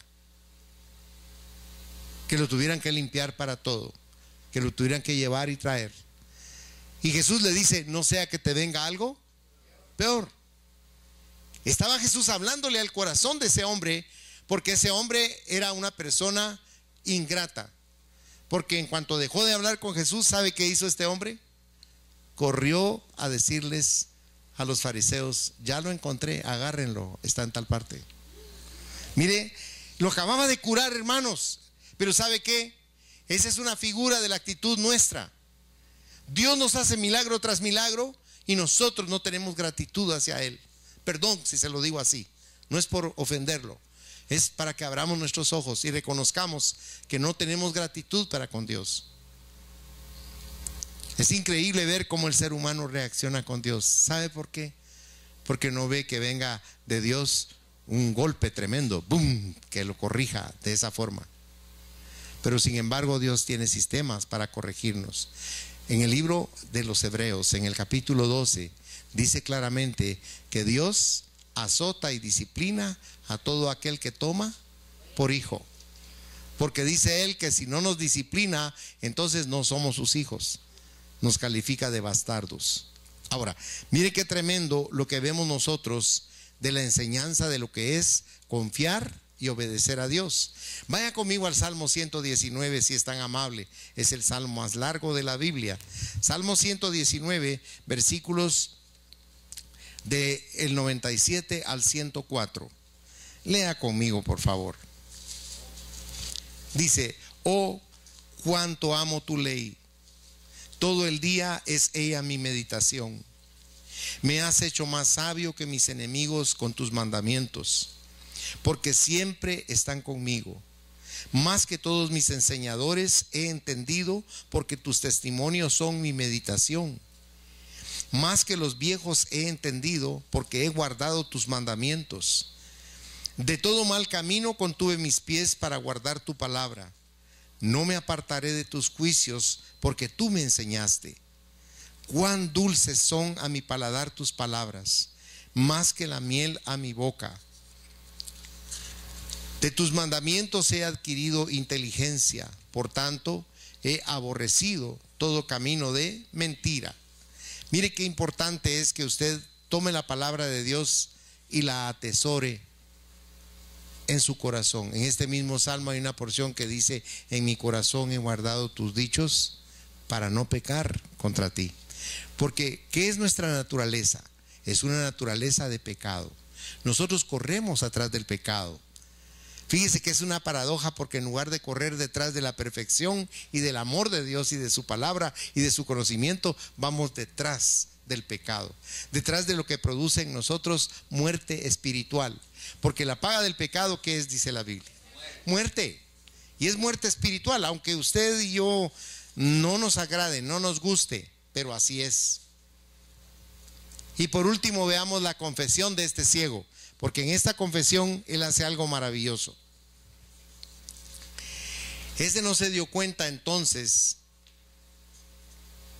que lo tuvieran que limpiar para todo, que lo tuvieran que llevar y traer. Y Jesús le dice: no sea que te venga algo peor. Estaba Jesús hablándole al corazón de ese hombre, porque ese hombre era una persona ingrata. Porque en cuanto dejó de hablar con Jesús, ¿sabe qué hizo este hombre? Corrió a decirles a los fariseos: ya lo encontré, agárrenlo, está en tal parte. Mire, lo acababa de curar, hermanos. Pero ¿sabe qué? Esa es una figura de la actitud nuestra. Dios nos hace milagro tras milagro y nosotros no tenemos gratitud hacia Él. Perdón si se lo digo así, no es por ofenderlo, es para que abramos nuestros ojos y reconozcamos que no tenemos gratitud para con Dios. Es increíble ver cómo el ser humano reacciona con Dios. ¿Sabe por qué? Porque no ve que venga de Dios un golpe tremendo, ¡boom!, que lo corrija de esa forma. Pero sin embargo, Dios tiene sistemas para corregirnos. En el libro de los Hebreos, en el capítulo 12, dice claramente que Dios azota y disciplina a todo aquel que toma por hijo. Porque dice él que si no nos disciplina, entonces no somos sus hijos. Nos califica de bastardos. Ahora, mire qué tremendo lo que vemos nosotros de la enseñanza de lo que es confiar y obedecer a Dios. Vaya conmigo al Salmo 119 si es tan amable. Es el salmo más largo de la Biblia. Salmo 119, versículos del 97 al 104. Lea conmigo, por favor. Dice: oh, cuánto amo tu ley. Todo el día es ella mi meditación. Me has hecho más sabio que mis enemigos con tus mandamientos, porque siempre están conmigo. Más que todos mis enseñadores he entendido, porque tus testimonios son mi meditación. Más que los viejos he entendido, porque he guardado tus mandamientos. De todo mal camino contuve mis pies para guardar tu palabra. No me apartaré de tus juicios, porque tú me enseñaste. Cuán dulces son a mi paladar tus palabras, más que la miel a mi boca. De tus mandamientos he adquirido inteligencia, por tanto he aborrecido todo camino de mentira. Mire qué importante es que usted tome la palabra de Dios y la atesore en su corazón. En este mismo salmo hay una porción que dice: en mi corazón he guardado tus dichos para no pecar contra ti. Porque ¿qué es nuestra naturaleza? Es una naturaleza de pecado. Nosotros corremos atrás del pecado. Fíjese que es una paradoja, porque en lugar de correr detrás de la perfección y del amor de Dios y de su palabra y de su conocimiento, vamos detrás del pecado, detrás de lo que produce en nosotros muerte espiritual. Porque la paga del pecado, ¿qué es? Dice la Biblia: muerte. Y es muerte espiritual, aunque usted y yo no nos agrade, no nos guste, pero así es. Y por último, veamos la confesión de este ciego, porque en esta confesión él hace algo maravilloso. Ese no se dio cuenta entonces,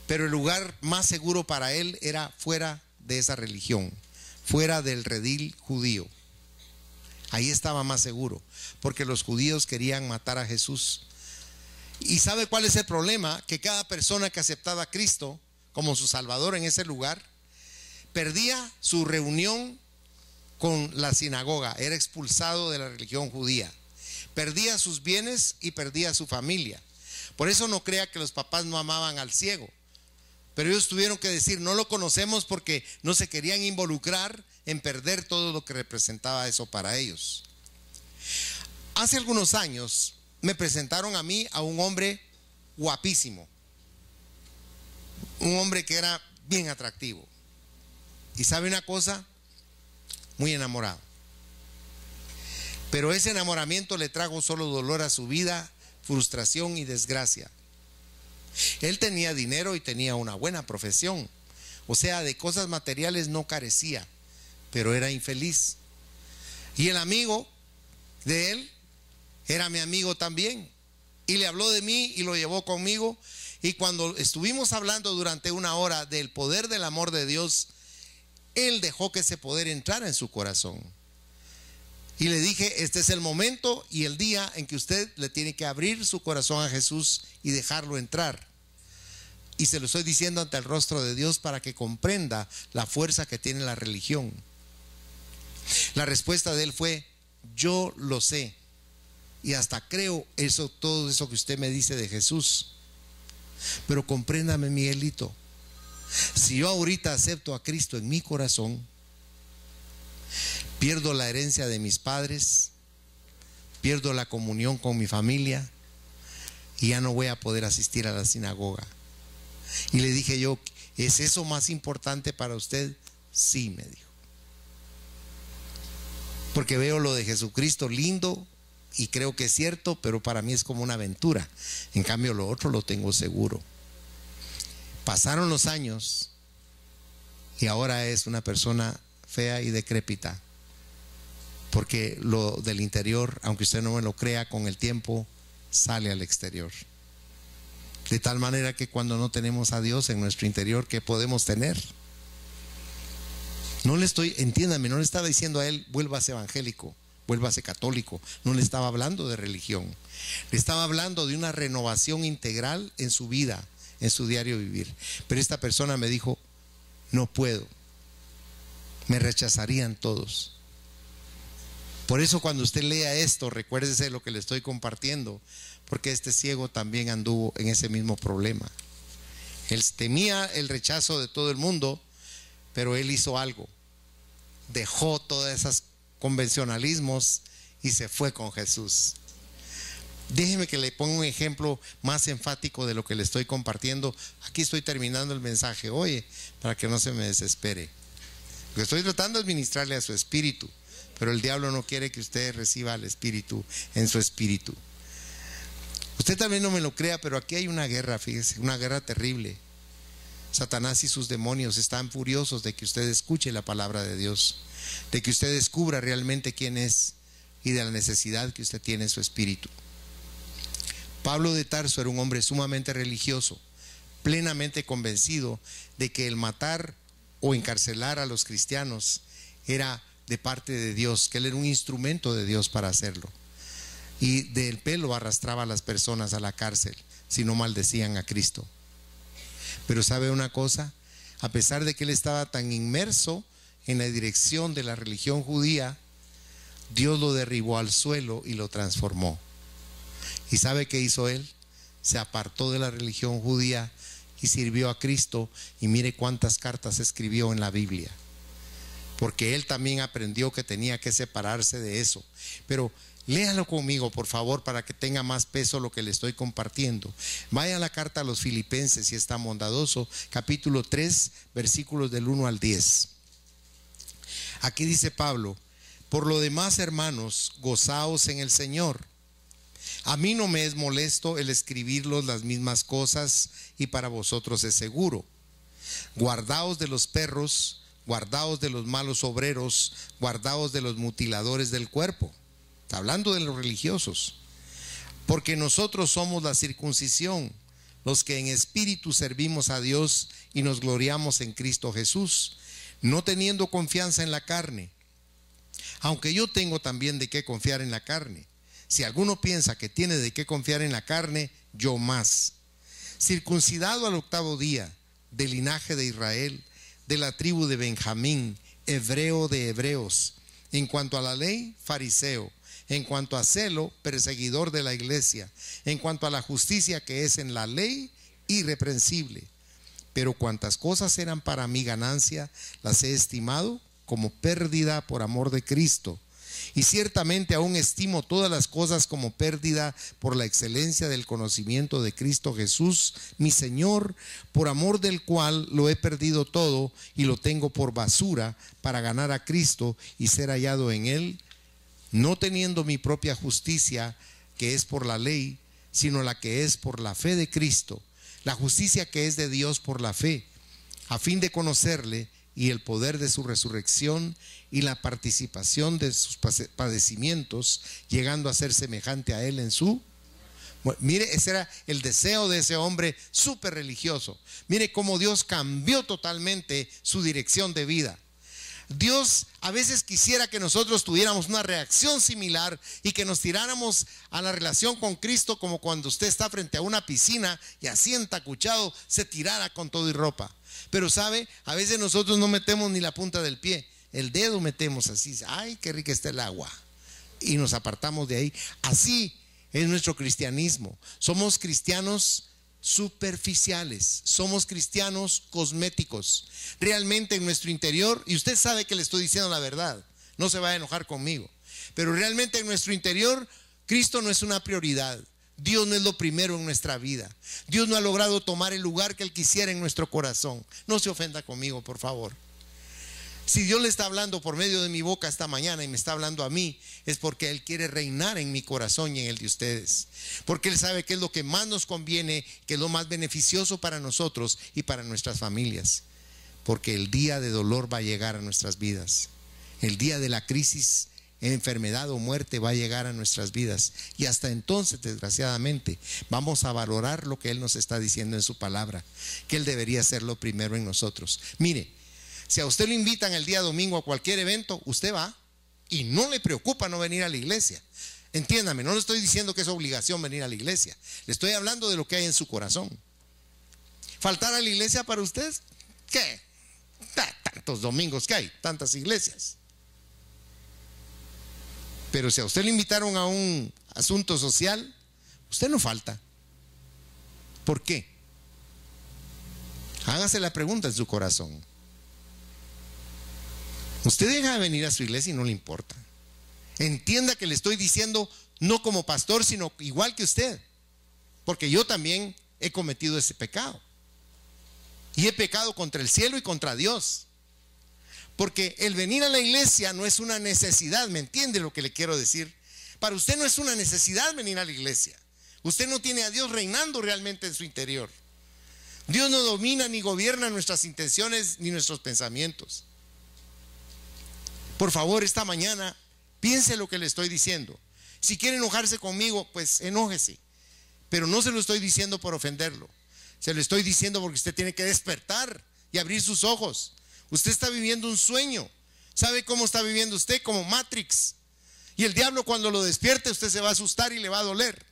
pero el lugar más seguro para él era fuera de esa religión, fuera del redil judío. Ahí estaba más seguro, porque los judíos querían matar a Jesús. ¿Y sabe cuál es el problema? Que cada persona que aceptaba a Cristo como su Salvador en ese lugar perdía su reunión con la sinagoga, era expulsado de la religión judía, perdía sus bienes y perdía su familia. Por eso no crea que los papás no amaban al ciego, pero ellos tuvieron que decir: no lo conocemos, porque no se querían involucrar en perder todo lo que representaba eso para ellos. Hace algunos años me presentaron a mí a un hombre guapísimo, un hombre que era bien atractivo. Y sabe una cosa, muy enamorado. Pero ese enamoramiento le trajo solo dolor a su vida, frustración y desgracia. Él tenía dinero y tenía una buena profesión, o sea, de cosas materiales no carecía, pero era infeliz. Y el amigo de él era mi amigo también, y le habló de mí y lo llevó conmigo. Y cuando estuvimos hablando durante una hora del poder del amor de Dios, él dejó que ese poder entrara en su corazón. Y le dije: este es el momento y el día en que usted le tiene que abrir su corazón a Jesús y dejarlo entrar. Y se lo estoy diciendo ante el rostro de Dios para que comprenda la fuerza que tiene la religión. La respuesta de él fue: yo lo sé y hasta creo eso, todo eso que usted me dice de Jesús. Pero compréndame, Miguelito, si yo ahorita acepto a Cristo en mi corazón, pierdo la herencia de mis padres, pierdo la comunión con mi familia y ya no voy a poder asistir a la sinagoga. Y le dije yo: ¿es eso más importante para usted? Sí, me dijo. Porque veo lo de Jesucristo lindo y creo que es cierto, pero para mí es como una aventura. En cambio, lo otro lo tengo seguro. Pasaron los años y ahora es una persona fea y decrépita, porque lo del interior, aunque usted no me lo crea, con el tiempo sale al exterior. De tal manera que cuando no tenemos a Dios en nuestro interior, ¿qué podemos tener? No le estoy, entiéndame, no le estaba diciendo a él: vuélvase evangélico, vuélvase católico. No le estaba hablando de religión, le estaba hablando de una renovación integral en su vida, en su diario vivir. Pero esta persona me dijo: no puedo, me rechazarían todos. Por eso cuando usted lea esto, recuérdese de lo que le estoy compartiendo, porque este ciego también anduvo en ese mismo problema. Él temía el rechazo de todo el mundo, pero él hizo algo. Dejó todos esos convencionalismos y se fue con Jesús. Déjeme que le ponga un ejemplo más enfático de lo que le estoy compartiendo. Aquí estoy terminando el mensaje, oye, para que no se me desespere. Lo que estoy tratando es ministrarle a su espíritu, pero el diablo no quiere que usted reciba al espíritu en su espíritu. Usted también no me lo crea, pero aquí hay una guerra, fíjese, una guerra terrible. Satanás y sus demonios están furiosos de que usted escuche la palabra de Dios, de que usted descubra realmente quién es y de la necesidad que usted tiene en su espíritu. Pablo de Tarso era un hombre sumamente religioso, plenamente convencido de que el matar o encarcelar a los cristianos era de parte de Dios, que él era un instrumento de Dios para hacerlo. Y del pelo arrastraba a las personas a la cárcel si no maldecían a Cristo. Pero ¿sabe una cosa? A pesar de que él estaba tan inmerso en la dirección de la religión judía, Dios lo derribó al suelo y lo transformó. ¿Y sabe qué hizo él? Se apartó de la religión judía y sirvió a Cristo, y mire cuántas cartas escribió en la Biblia, porque él también aprendió que tenía que separarse de eso. Pero léalo conmigo, por favor, para que tenga más peso lo que le estoy compartiendo. Vaya a la carta a los Filipenses, si es tan bondadoso, capítulo 3, versículos del 1 al 10. Aquí dice Pablo: por lo demás, hermanos, gozaos en el Señor. A mí no me es molesto el escribirlos las mismas cosas, y para vosotros es seguro. Guardaos de los perros, guardaos de los malos obreros, guardaos de los mutiladores del cuerpo. Está hablando de los religiosos. Porque nosotros somos la circuncisión, los que en espíritu servimos a Dios y nos gloriamos en Cristo Jesús, no teniendo confianza en la carne. Aunque yo tengo también de qué confiar en la carne. Si alguno piensa que tiene de qué confiar en la carne, yo más. Circuncidado al 8º día, del linaje de Israel, de la tribu de Benjamín, hebreo de hebreos, en cuanto a la ley, fariseo, en cuanto a celo, perseguidor de la iglesia, en cuanto a la justicia que es en la ley, irreprensible. Pero cuantas cosas eran para mi ganancia, las he estimado como pérdida por amor de Cristo. Y ciertamente aún estimo todas las cosas como pérdida por la excelencia del conocimiento de Cristo Jesús, mi Señor, por amor del cual lo he perdido todo y lo tengo por basura para ganar a Cristo y ser hallado en Él, no teniendo mi propia justicia, que es por la ley, sino la que es por la fe de Cristo, la justicia que es de Dios por la fe, a fin de conocerle y el poder de su resurrección y la participación de sus padecimientos, llegando a ser semejante a él en su... Bueno, mire, ese era el deseo de ese hombre súper religioso. Mire cómo Dios cambió totalmente su dirección de vida. Dios a veces quisiera que nosotros tuviéramos una reacción similar y que nos tiráramos a la relación con Cristo como cuando usted está frente a una piscina y así entacuchado se tirara con todo y ropa. Pero sabe, a veces nosotros no metemos ni la punta del pie, el dedo metemos así, ay, qué rica está el agua, y nos apartamos de ahí. Así es nuestro cristianismo. Somos cristianos superficiales, somos cristianos cosméticos. Realmente en nuestro interior, y usted sabe que le estoy diciendo la verdad, no se va a enojar conmigo, pero realmente en nuestro interior Cristo no es una prioridad. Dios no es lo primero en nuestra vida. Dios no ha logrado tomar el lugar que Él quisiera en nuestro corazón. No se ofenda conmigo, por favor. Si Dios le está hablando por medio de mi boca esta mañana y me está hablando a mí, es porque Él quiere reinar en mi corazón y en el de ustedes. Porque Él sabe que es lo que más nos conviene, que es lo más beneficioso para nosotros y para nuestras familias. Porque el día de dolor va a llegar a nuestras vidas. El día de la crisis, enfermedad o muerte va a llegar a nuestras vidas, y hasta entonces, desgraciadamente, vamos a valorar lo que Él nos está diciendo en su palabra, que Él debería ser lo primero en nosotros. Mire, si a usted lo invitan el día domingo a cualquier evento, usted va y no le preocupa no venir a la iglesia. Entiéndame, no le estoy diciendo que es obligación venir a la iglesia, le estoy hablando de lo que hay en su corazón. ¿Faltar a la iglesia para usted? ¿Qué? Tantos domingos que hay, tantas iglesias. Pero si a usted le invitaron a un asunto social, usted no falta. ¿Por qué? Hágase la pregunta en su corazón. Usted deja de venir a su iglesia y no le importa. Entienda que le estoy diciendo no como pastor, sino igual que usted, porque yo también he cometido ese pecado y he pecado contra el cielo y contra Dios. Porque el venir a la iglesia no es una necesidad. ¿Me entiende lo que le quiero decir? Para usted no es una necesidad venir a la iglesia. Usted no tiene a Dios reinando realmente en su interior. Dios no domina ni gobierna nuestras intenciones ni nuestros pensamientos. Por favor, esta mañana piense lo que le estoy diciendo. Si quiere enojarse conmigo, pues enójese. Pero no se lo estoy diciendo por ofenderlo. Se lo estoy diciendo porque usted tiene que despertar y abrir sus ojos. Usted está viviendo un sueño. ¿Sabe cómo está viviendo usted? Como Matrix. Y el diablo, cuando lo despierte, usted se va a asustar y le va a doler.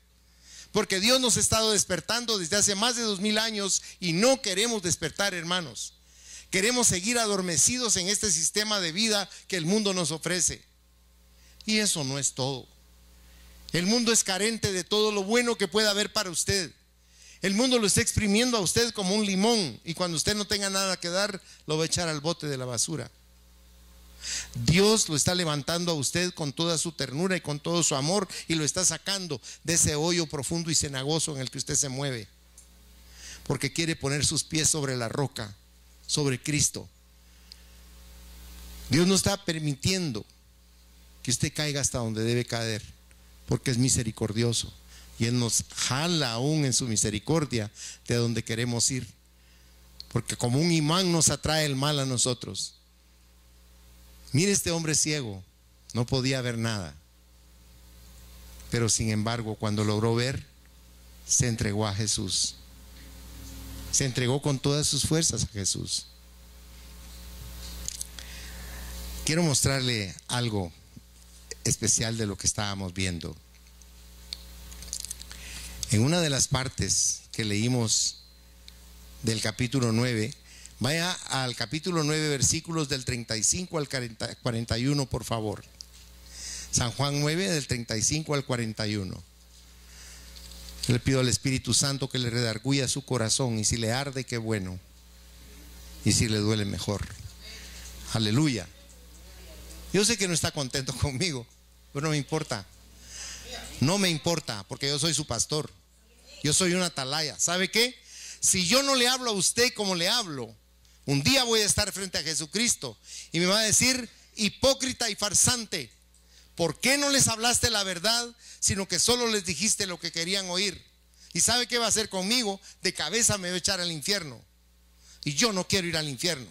Porque Dios nos ha estado despertando desde hace más de 2000 años y no queremos despertar, hermanos. Queremos seguir adormecidos en este sistema de vida que el mundo nos ofrece. Y eso no es todo. El mundo es carente de todo lo bueno que pueda haber para usted. El mundo lo está exprimiendo a usted como un limón, y cuando usted no tenga nada que dar, lo va a echar al bote de la basura. Dios lo está levantando a usted con toda su ternura y con todo su amor, y lo está sacando de ese hoyo profundo y cenagoso en el que usted se mueve, porque quiere poner sus pies sobre la roca, sobre Cristo. Dios no está permitiendo que usted caiga hasta donde debe caer, porque es misericordioso. Y Él nos jala aún en su misericordia de donde queremos ir. Porque como un imán nos atrae el mal a nosotros. Mire, este hombre ciego no podía ver nada. Pero sin embargo, cuando logró ver, se entregó a Jesús. Se entregó con todas sus fuerzas a Jesús. Quiero mostrarle algo especial de lo que estábamos viendo. En una de las partes que leímos del capítulo 9, vaya al capítulo 9, versículos del 35 al 41, por favor. San Juan 9, del 35 al 41. Le pido al Espíritu Santo que le redarguya su corazón, y si le arde, qué bueno, y si le duele, mejor. Aleluya. Yo sé que no está contento conmigo, pero no me importa. No me importa, porque yo soy su pastor. Yo soy una atalaya. ¿Sabe qué? Si yo no le hablo a usted como le hablo, un día voy a estar frente a Jesucristo y me va a decir: hipócrita y farsante, ¿por qué no les hablaste la verdad, sino que solo les dijiste lo que querían oír? ¿Y sabe qué va a hacer conmigo? De cabeza me va a echar al infierno. Y yo no quiero ir al infierno.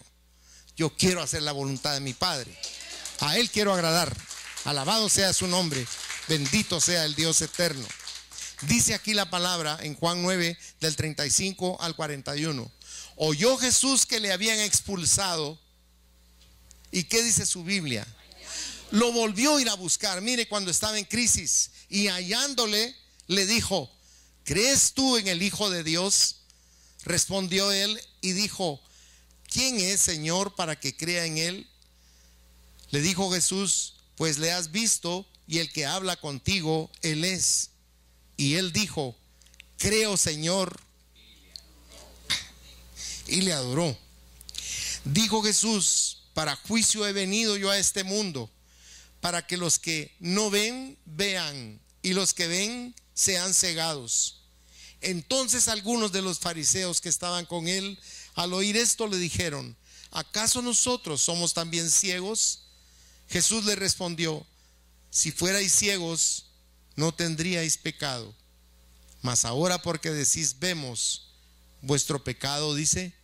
Yo quiero hacer la voluntad de mi Padre. A Él quiero agradar. Alabado sea su nombre. Bendito sea el Dios eterno. Dice aquí la palabra en Juan 9, del 35 al 41. Oyó Jesús que le habían expulsado. ¿Y qué dice su Biblia? Lo volvió a ir a buscar. Mire, cuando estaba en crisis, y hallándole, le dijo: ¿crees tú en el Hijo de Dios? Respondió él y dijo: ¿quién es, Señor, para que crea en él? Le dijo Jesús: pues le has visto, y el que habla contigo, él es. Y él dijo: creo, Señor. Y le adoró. Dijo Jesús: para juicio he venido yo a este mundo, para que los que no ven, vean, y los que ven, sean cegados. Entonces algunos de los fariseos que estaban con él, al oír esto, le dijeron: ¿acaso nosotros somos también ciegos? Jesús le respondió: si fuerais ciegos, no tendríais pecado. Mas ahora, porque decís vemos, vuestro pecado, dice,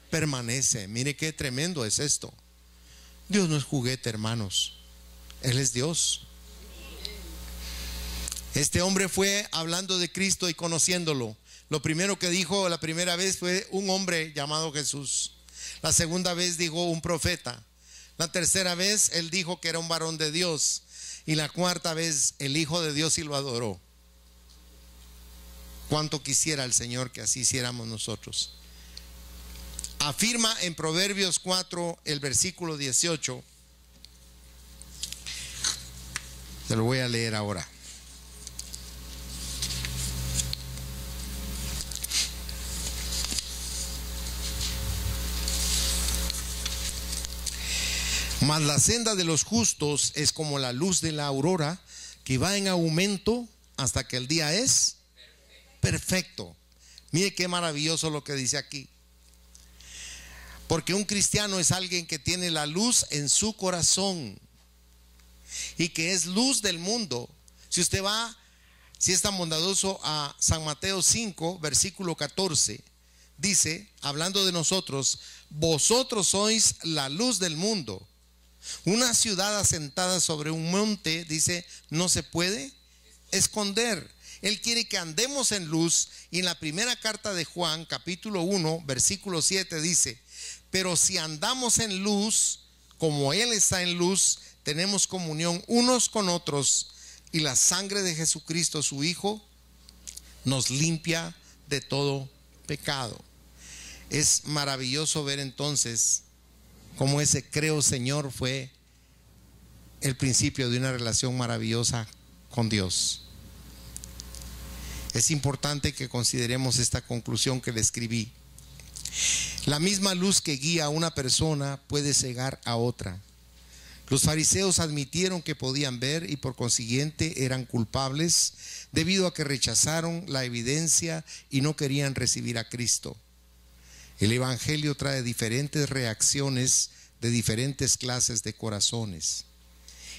permanece. Mire qué tremendo es esto. Dios no es juguete, hermanos. Él es Dios. Este hombre fue hablando de Cristo y conociéndolo. Lo primero que dijo la primera vez fue un hombre llamado Jesús. La segunda vez dijo un profeta. La tercera vez él dijo que era un varón de Dios. Y la cuarta vez el Hijo de Dios, y lo adoró. Cuánto quisiera el Señor que así hiciéramos nosotros. Afirma en Proverbios 4, el versículo 18. Te lo voy a leer ahora. Mas la senda de los justos es como la luz de la aurora, que va en aumento hasta que el día es perfecto. Mire qué maravilloso lo que dice aquí. Porque un cristiano es alguien que tiene la luz en su corazón y que es luz del mundo. Si usted va, si es tan bondadoso, a San Mateo 5, versículo 14, dice, hablando de nosotros: vosotros sois la luz del mundo. Una ciudad asentada sobre un monte, dice, no se puede esconder. Él quiere que andemos en luz. Y en la primera carta de Juan, capítulo 1, versículo 7, dice: pero si andamos en luz, como Él está en luz, tenemos comunión unos con otros, y la sangre de Jesucristo, su Hijo, nos limpia de todo pecado. Es maravilloso ver entonces cómo ese creo, Señor, fue el principio de una relación maravillosa con Dios. Es importante que consideremos esta conclusión que le escribí. La misma luz que guía a una persona puede cegar a otra. Los fariseos admitieron que podían ver y por consiguiente eran culpables debido a que rechazaron la evidencia y no querían recibir a Cristo. El Evangelio trae diferentes reacciones de diferentes clases de corazones.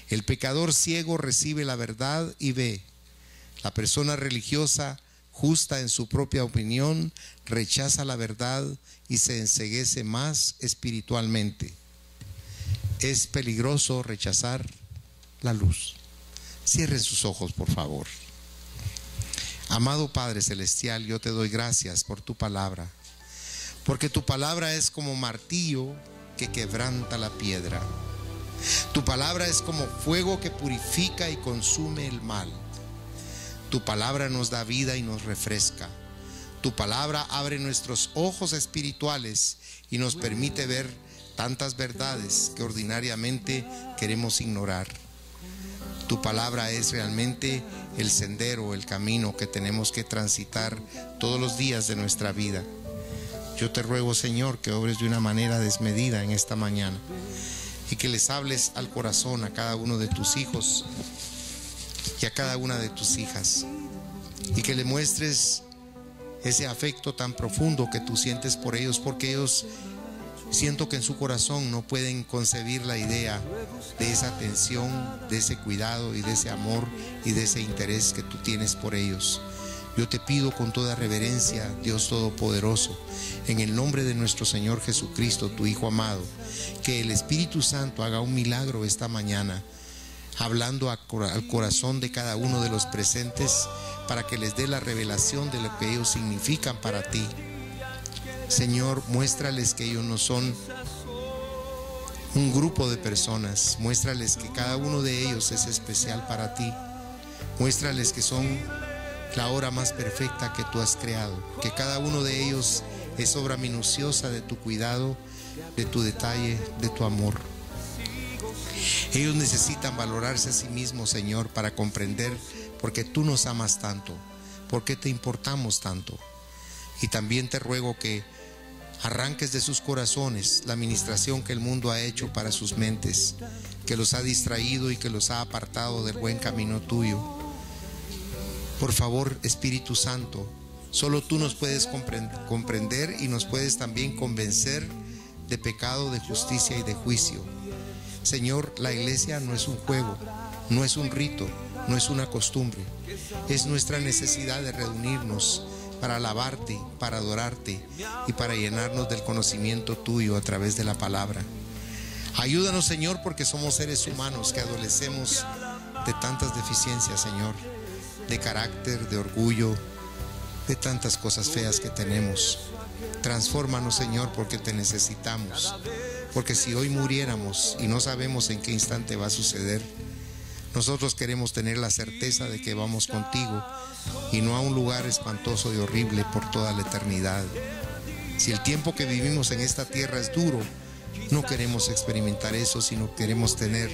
El pecador ciego recibe la verdad y ve. La persona religiosa, justa en su propia opinión, rechaza la verdad y se enceguece más espiritualmente. Es peligroso rechazar la luz. Cierren sus ojos, por favor. Amado Padre Celestial, yo te doy gracias por tu palabra, porque tu palabra es como martillo que quebranta la piedra. Tu palabra es como fuego que purifica y consume el mal. Tu palabra nos da vida y nos refresca. Tu palabra abre nuestros ojos espirituales y nos permite ver tantas verdades que ordinariamente queremos ignorar. Tu palabra es realmente el sendero, el camino que tenemos que transitar todos los días de nuestra vida. Yo te ruego, Señor, que obres de una manera desmedida en esta mañana y que les hables al corazón a cada uno de tus hijos y a cada una de tus hijas, y que le muestres ese afecto tan profundo que tú sientes por ellos, porque ellos, siento que en su corazón no pueden concebir la idea de esa atención, de ese cuidado y de ese amor y de ese interés que tú tienes por ellos. Yo te pido con toda reverencia, Dios Todopoderoso, en el nombre de nuestro Señor Jesucristo, tu Hijo amado, que el Espíritu Santo haga un milagro esta mañana, hablando al corazón de cada uno de los presentes, para que les dé la revelación de lo que ellos significan para ti. Señor, muéstrales que ellos no son un grupo de personas. Muéstrales que cada uno de ellos es especial para ti. Muéstrales que son la obra más perfecta que tú has creado, que cada uno de ellos es obra minuciosa de tu cuidado, de tu detalle, de tu amor. Ellos necesitan valorarse a sí mismos, Señor, para comprender por qué tú nos amas tanto, por qué te importamos tanto. Y también te ruego que arranques de sus corazones la administración que el mundo ha hecho para sus mentes, que los ha distraído y que los ha apartado del buen camino tuyo. Por favor, Espíritu Santo, solo tú nos puedes comprender y nos puedes también convencer de pecado, de justicia y de juicio. Señor, la iglesia no es un juego, no es un rito, no es una costumbre. Es nuestra necesidad de reunirnos para alabarte, para adorarte y para llenarnos del conocimiento tuyo a través de la palabra. Ayúdanos, Señor, porque somos seres humanos que adolecemos de tantas deficiencias, Señor, de carácter, de orgullo, de tantas cosas feas que tenemos. Transfórmanos, Señor, porque te necesitamos. Porque si hoy muriéramos y no sabemos en qué instante va a suceder, nosotros queremos tener la certeza de que vamos contigo y no a un lugar espantoso y horrible por toda la eternidad. Si el tiempo que vivimos en esta tierra es duro, no queremos experimentar eso, sino queremos tener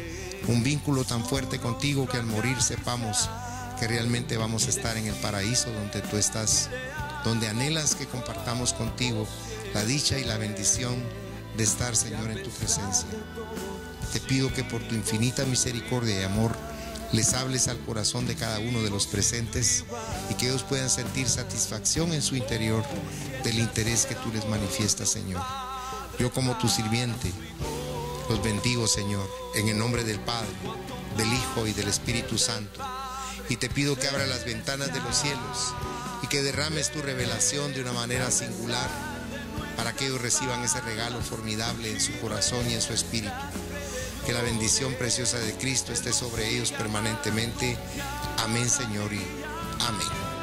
un vínculo tan fuerte contigo que al morir sepamos que realmente vamos a estar en el paraíso donde tú estás, donde anhelas que compartamos contigo la dicha y la bendición de estar, Señor, en tu presencia. Te pido que por tu infinita misericordia y amor les hables al corazón de cada uno de los presentes y que ellos puedan sentir satisfacción en su interior del interés que tú les manifiestas, Señor. Yo, como tu sirviente, los bendigo, Señor, en el nombre del Padre, del Hijo y del Espíritu Santo. Y te pido que abra las ventanas de los cielos y que derrames tu revelación de una manera singular para que ellos reciban ese regalo formidable en su corazón y en su espíritu. Que la bendición preciosa de Cristo esté sobre ellos permanentemente. Amén, Señor, y amén.